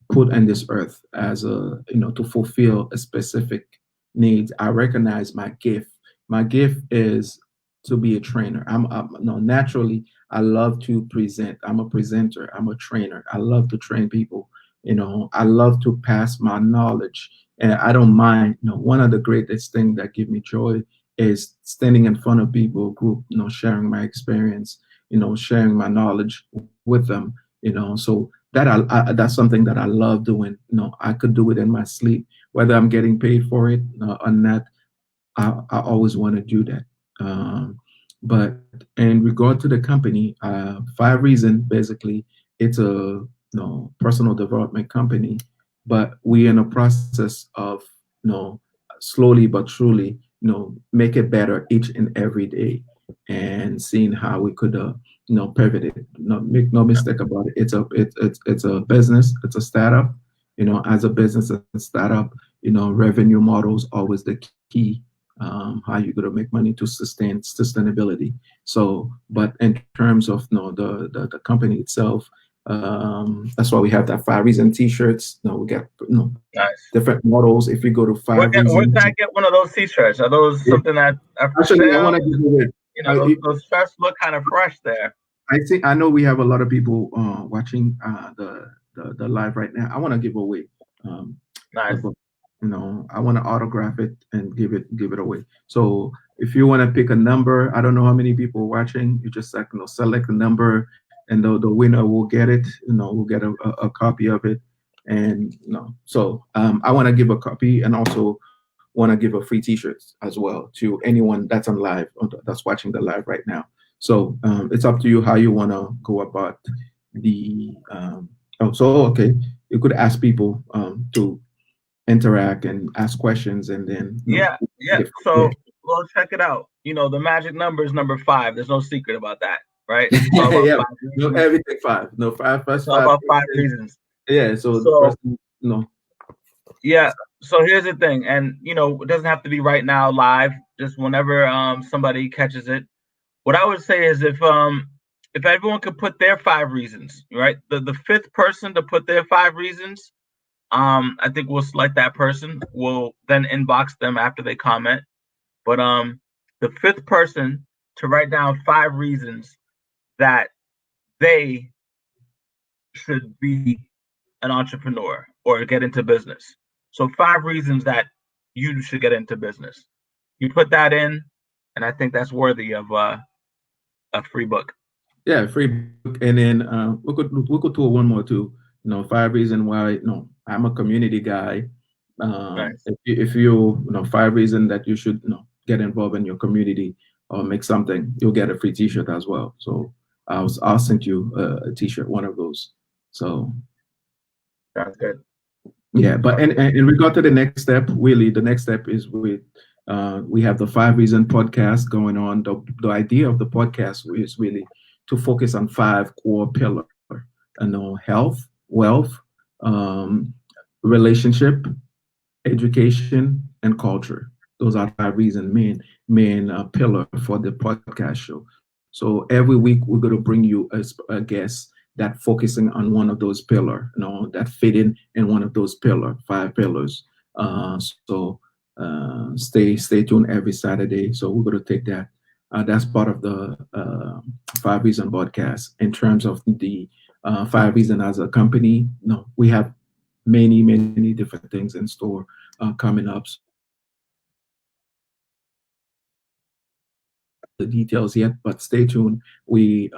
put on this earth as a, to fulfill a specific needs. I recognize my gift. My gift is to be a trainer. No, naturally, I love to present. I'm a presenter. I'm a trainer. I love to train people. I love to pass my knowledge, and I don't mind. One of the greatest things that give me joy is standing in front of people, group, sharing my experience, sharing my knowledge with them. So that's something that I love doing. I could do it in my sleep, whether I'm getting paid for it or not. I always want to do that. But in regard to the company, 5 Reason basically it's a personal development company, but we're in a process of slowly but truly make it better each and every day, and seeing how we could pivot it. Make no mistake about it. It's a business. It's a startup. As a business and startup, revenue models always the key, how you're going to make money to sustain sustainability. So, but in terms of the company itself, that's why we have that 5 Reason T-shirts. We got Nice. different models. If you go to Where five where reason, can I get one of those T-shirts? Are those yeah. something that are for Actually, I sale? want to give away. Those shirts look kind of fresh there. I know we have a lot of people watching the live right now. I want to give away um, the Nice. book. I want to autograph it and give it away. So if you want to pick a number, I don't know how many people are watching. You just select a number, and the winner will get it. Will get a copy of it. And so I want to give a copy, and also want to give a free T-shirts as well to anyone that's on live or that's watching the live right now. So it's up to you how you want to go about the. So okay, you could ask people to interact and ask questions, and then Yeah, yeah. take it from So, well, check it out. The magic number is number 5. There's no secret about that, right? It's all there. about Yeah, five no reasons. everything five, no five It's first all five. about 5 reasons. Yeah, so the So, first, no, yeah. So here's the thing, and it doesn't have to be right now live. Just whenever somebody catches it. What I would say is if everyone could put their 5 reasons, right? The fifth person to put their 5 reasons, I think we'll select that person. We'll then inbox them after they comment. But the fifth person to write down 5 reasons that they should be an entrepreneur or get into business. So 5 reasons that you should get into business. You put that in, and I think that's worthy of a free book. yeah, free book, and then we could do one more too. 5 reason why. No, I'm a community guy. Nice. If you 5 reason that you should get involved in your community or make something, you'll get a free T-shirt as well. So I'll send you a T-shirt, one of those. So Sounds good. yeah, but Sounds good. in regard to the next step, really, the next step is we have the 5 Reason podcast going on. The idea of the podcast is really to focus on 5 core pillars. Health, wealth, um, relationship, education, and culture. Those are 5 reason main pillar for the podcast show. So every week we're going to bring you a guest that focusing on one of those pillar, that fit in one of those 5 pillars. So stay tuned every Saturday. So we're going to take that. That's part of the 5 Reason podcast. In terms of the 5 Reason as a company, no, we have many different things in store coming up. So the details yet, but stay tuned. We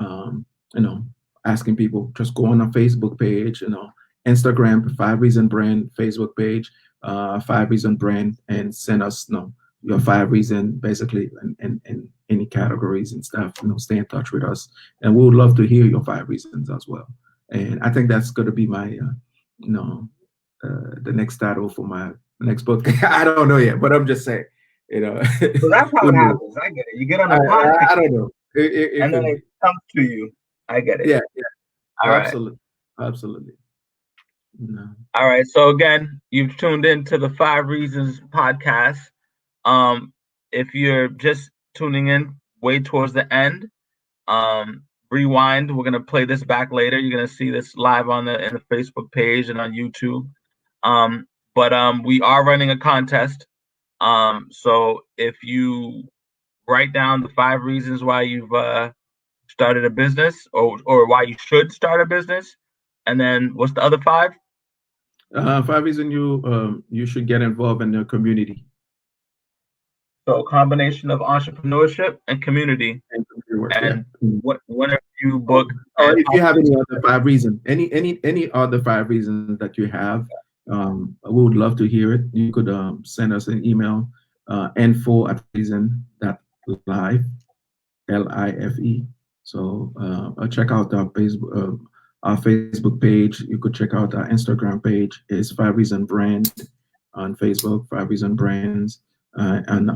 you know asking people just go on our Facebook page, Instagram 5 Reason Brand Facebook page, 5 Reason Brand, and send us your 5 reason basically in any categories and stuff. Stay in touch with us, and we would love to hear your 5 reasons as well. And I think that's going to be my you know the next title for my next book. I don't know yet, but I'm just saying. You know, So that's how who it knows? happens. I get it. You get on a podcast I don't know. It and then could it be. comes to you. I get it. Yeah, yeah, All right. absolutely, absolutely. No. All right. So again, you've tuned in to the 5 Reasons podcast. Um, if you're just tuning in way towards the end, rewind. We're gonna play this back later. You're gonna see this live on the in the Facebook page and on YouTube. Um, but we are running a contest. So if you write down the 5 reasons why you've started a business, or why you should start a business, and then what's the other five? 5 reasons you should get involved in the community So combination of entrepreneurship and community, and community work. Yeah. and what whenever you book Or and if you have any other 5 reasons, any other 5 reasons that you have, we would love to hear it. You could send us an email, info@reason.live, LIFE. So check out our Facebook page. You could check out our Instagram page. It's 5 Reason Brand on Facebook, 5 Reason Brands on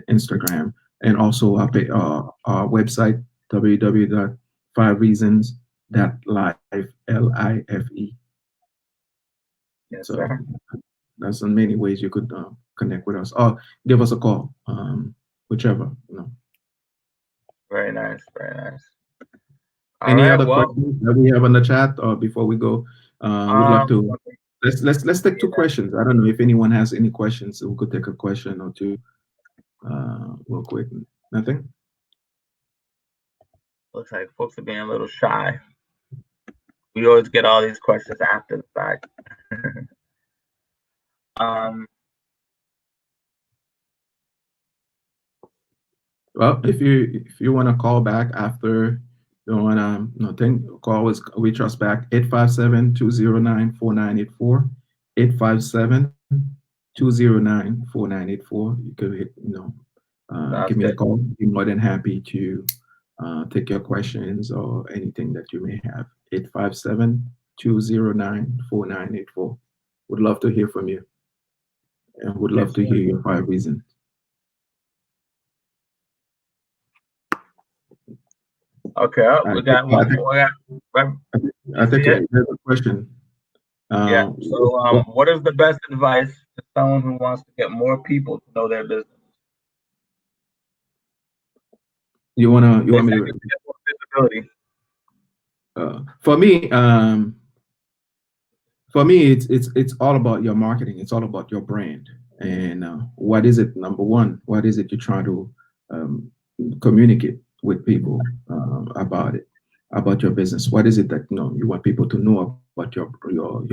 Instagram, and also our website www.5reasons.life, LIFE. yes, So sir. that's in many ways you could connect with us or give us a call, whichever. Very nice, very nice. All Any right. other Well, questions that we have on the chat or before we go? We'd love um, to. Let's take two yeah, questions. I don't know if anyone has any questions. So we could take a question or two, real quick. Nothing. looks like folks are being a little shy. We always get all these questions after the fact. um, Well, if you want to call back after you want to think, call us, reach us back 857-209-4984, 857-209-4984. You could sounds give me a good. call. Be more than happy to take your questions or anything that you may have. 857-209-4984. Would love to hear from you and would love Yes, to sir. hear your 5 reasons. Okay, we got I one think more. I You see think it? there's a question. Yeah. Uh, So, what is the best advice to someone who wants to get more people to know their business? you They want me say to? to get more visibility. For me, it's all about your marketing. It's all about your brand and what is it? Number one, what is it you're trying to um, communicate with people about it, about your business? What is it that you want people to know about your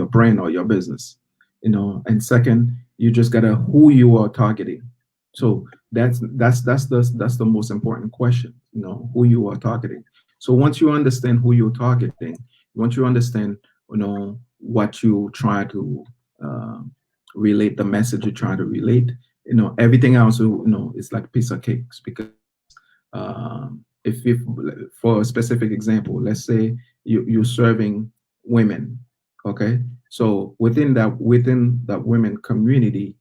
brand or your business? And second, you just gotta who you are targeting. So that's the most important question. Who you are targeting. So once you understand who you're targeting, once you understand what you try to relate, the message you're trying to relate, everything else is like a piece of cakes. Because if for a specific example, let's say you're serving women, okay, so within that women community,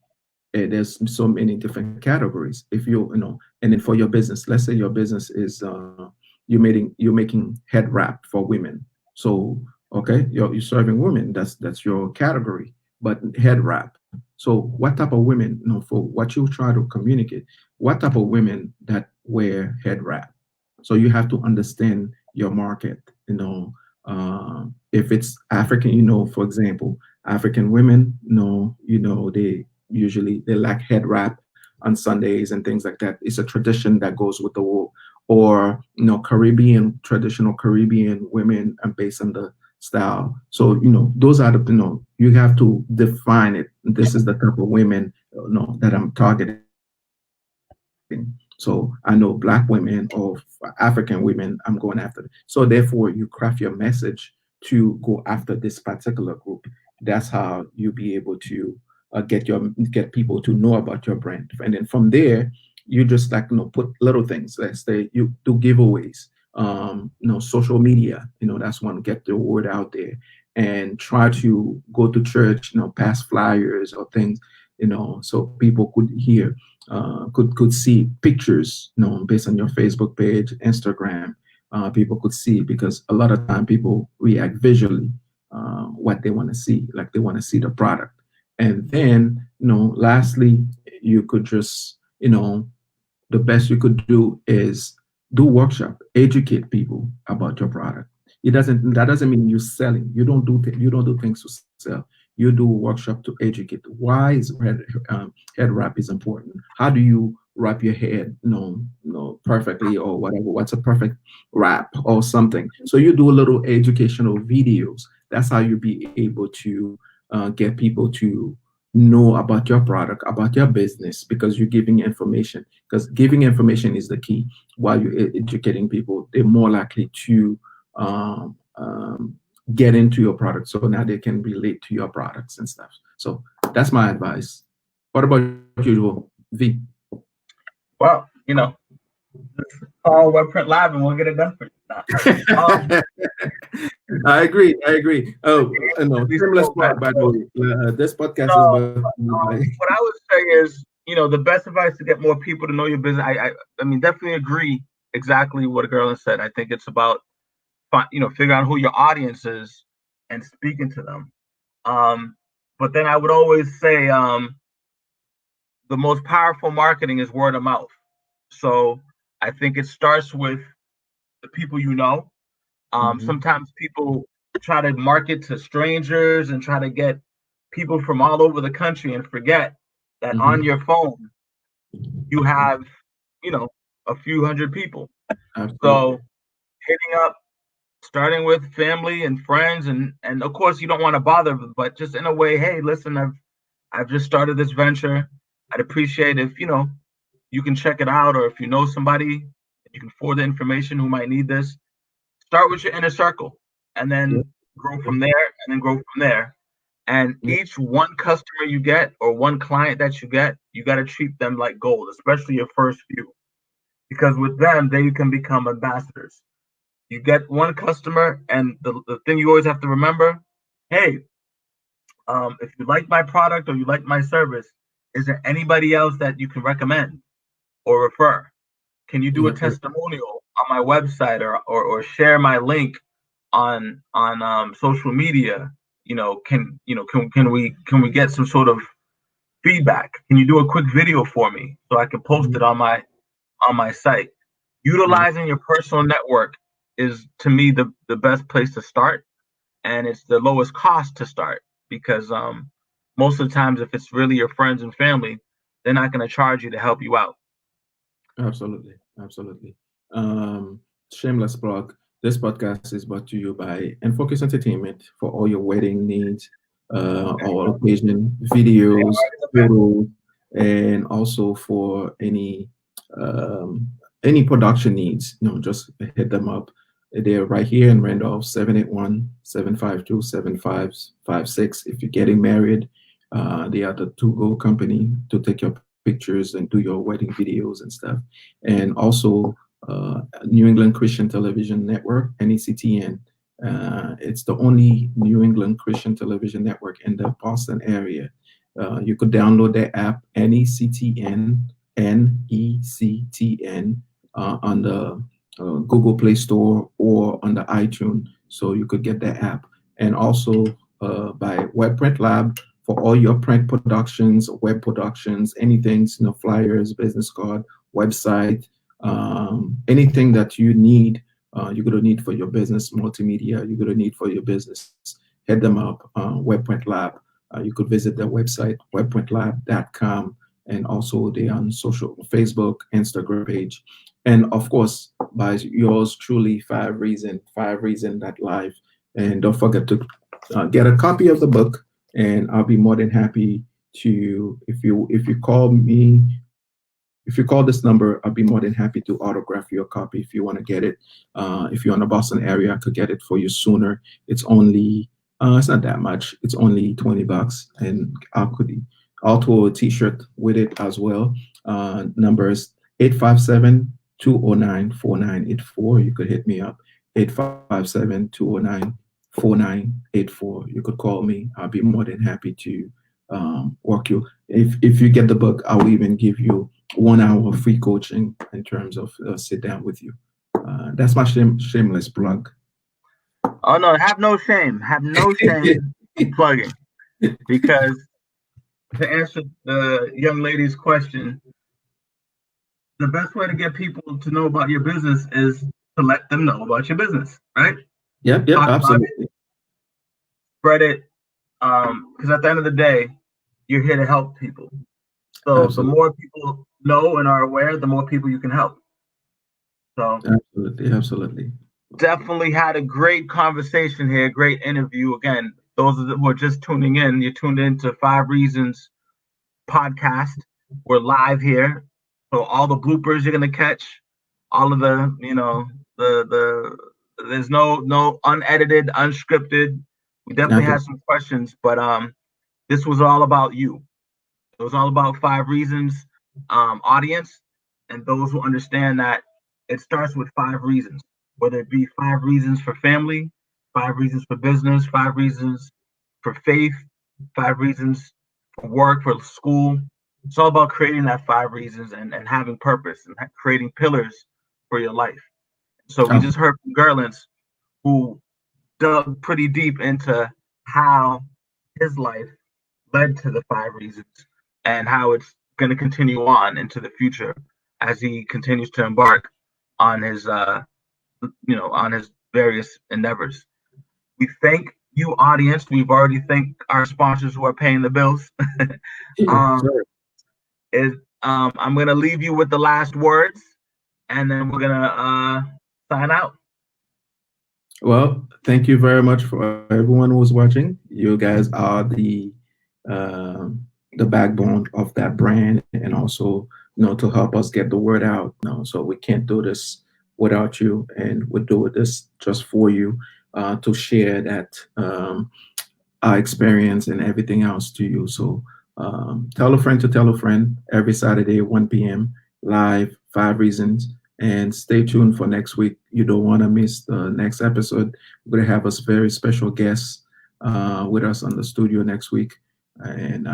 there's so many different categories. If and then for your business, let's say your business is you're making head wrap for women. So okay, you're serving women. That's your category. But head wrap. So what type of women? For what you try to communicate, what type of women that wear head wrap? So you have to understand your market. If it's African, for example, African women, they like head wrap on Sundays and things like that. It's a tradition that goes with the war. Or Caribbean, traditional Caribbean women, and based on the style. So those are you have to define it. This is the type of women that I'm targeting. So I know black women or African women I'm going after. So therefore you craft your message to go after this particular group. That's how you be able to get people to know about your brand. And then from there, you just put little things. Let's say you do giveaways, social media, that's one, get the word out there and try to go to church, pass flyers or things, so people could hear, could see pictures, based on your Facebook page, Instagram. People could see, because a lot of time people react visually, what they want to see, like they want to see the product. And then, lastly, you could just, the best you could do is do workshop, educate people about your product. That doesn't mean you're selling. You don't do things to sell. You do workshop to educate. Why is head wrap is important? How do you wrap your head, perfectly, or whatever? What's a perfect wrap or something? So you do a little educational videos. That's how you be able to get people to know about your product, about your business, because you're giving information. Because giving information is the key. While you're educating people, they're more likely to get into your product. So now they can relate to your products and stuff. So that's my advice. What about you, V? Well, call Webprint Live and we'll get it done for you. I agree. I agree. Oh, no, shameless plug, by the way. This podcast is about. What I would say is, the best advice to get more people to know your business. I mean, definitely agree exactly what a girl has said. I think it's about, figuring out who your audience is and speaking to them. But then I would always say, the most powerful marketing is word of mouth. So I think it starts with the people you know. Sometimes people try to market to strangers and try to get people from all over the country and forget that on your phone you have, a few hundred people. Absolutely. So hitting up, starting with family and friends, and of course you don't want to bother, but just in a way, hey, listen, I've just started this venture. I'd appreciate if you can check it out, or if you know somebody, you can forward the information who might need this. Start with your inner circle, and then grow from there, and then grow from there. And each one customer you get, or one client that you get, you got to treat them like gold, especially your first few, because with them, they can become ambassadors. You get one customer, and the thing you always have to remember, hey, if you like my product or you like my service, is there anybody else that you can recommend or refer? Can you do a testimonial on my website, or share my link on social media? Can we get some sort of feedback? Can you do a quick video for me so I can post it on my site? Utilizing your personal network is, to me, the best place to start, and it's the lowest cost to start, because most of the times, if it's really your friends and family, they're not going to charge you to help you out. Absolutely, absolutely. Shameless plug. This podcast is brought to you by Enfocus Entertainment for all your wedding needs, all occasion videos, photos, and also for any production needs. Just hit them up. They're right here in Randolph, 781-752-7556. If you're getting married, they are the to-go company to take your pictures and do your wedding videos and stuff. And also New England Christian Television Network, NECTN. It's the only New England Christian Television Network in the Boston area. You could download their app, NECTN, NECTN, on the Google Play Store or on the iTunes, so you could get that app. And also by Webprint Lab for all your print productions, web productions, anything, flyers, business card, website, anything that you need, you're going to need for your business, multimedia, you're going to need for your business. Hit them up, Webprint Lab. You could visit their website, webprintlab.com, and also they on social, Facebook, Instagram page. And of course, by yours truly, 5REASON that live. And don't forget to get a copy of the book, and I'll be more than happy to, if you call me, if you call this number, I'll be more than happy to autograph your copy if you want to get it. If you're in the Boston area, I could get it for you sooner. It's only, it's not that much. It's only $20, and I'll throw a T-shirt with it as well. Numbers 857-209-4984. You could hit me up, 857-209-4984. You could call me. I'll be more than happy to walk you. If you get the book, I'll even give you 1 hour free coaching in terms of sit down with you. That's my shameless plug. Oh no, have no shame. Have no shame in plugging, because to answer the young lady's question, the best way to get people to know about your business is to let them know about your business, right? Yep, yep, Talk about it, absolutely, spread it, because at the end of the day, you're here to help people. So the absolutely, more people know and are aware, the more people you can help. So absolutely, absolutely. definitely had a great conversation here, great interview. Again, those who are just tuning in, you tuned in to 5 Reasons podcast. We're live here, so all the bloopers you're gonna catch, all of the, there's no unedited, unscripted. We definitely Okay, had some questions, but this was all about you. It was all about 5 Reasons audience, and those who understand that it starts with 5 reasons, whether it be 5 reasons for family, 5 reasons for business, 5 reasons for faith, 5 reasons for work, for school. It's all about creating that 5 reasons, and having purpose, and creating pillars for your life. So we okay, just heard from Gerlins, who dug pretty deep into how his life led to the 5 reasons, and how it's going to continue on into the future as he continues to embark on his on his various endeavors. We thank you, audience. We've already thanked our sponsors who are paying the bills. yeah, um sorry. is I'm going to leave you with the last words, and then we're going to sign out. Well, thank you very much for everyone who's watching. You guys are um the backbone of that brand, and also, to help us get the word out. So we can't do this without you, and we do this just for you, to share that, our experience and everything else to you. So, tell a friend to tell a friend every Saturday, 1 p.m. live, 5 reasons. And stay tuned for next week. You don't want to miss the next episode. We're going to have a very special guest with us on the studio next week. And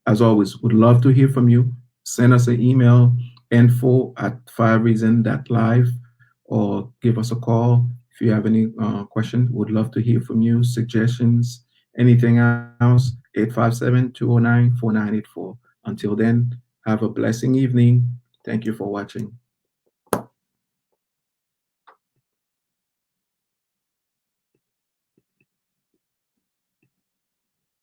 as always, would love to hear from you. Send us an email, info@5reason.live, or give us a call if you have any questions. Would love to hear from you, suggestions, anything else. 857-209-4984. Until then, have a blessing evening. Thank you for watching.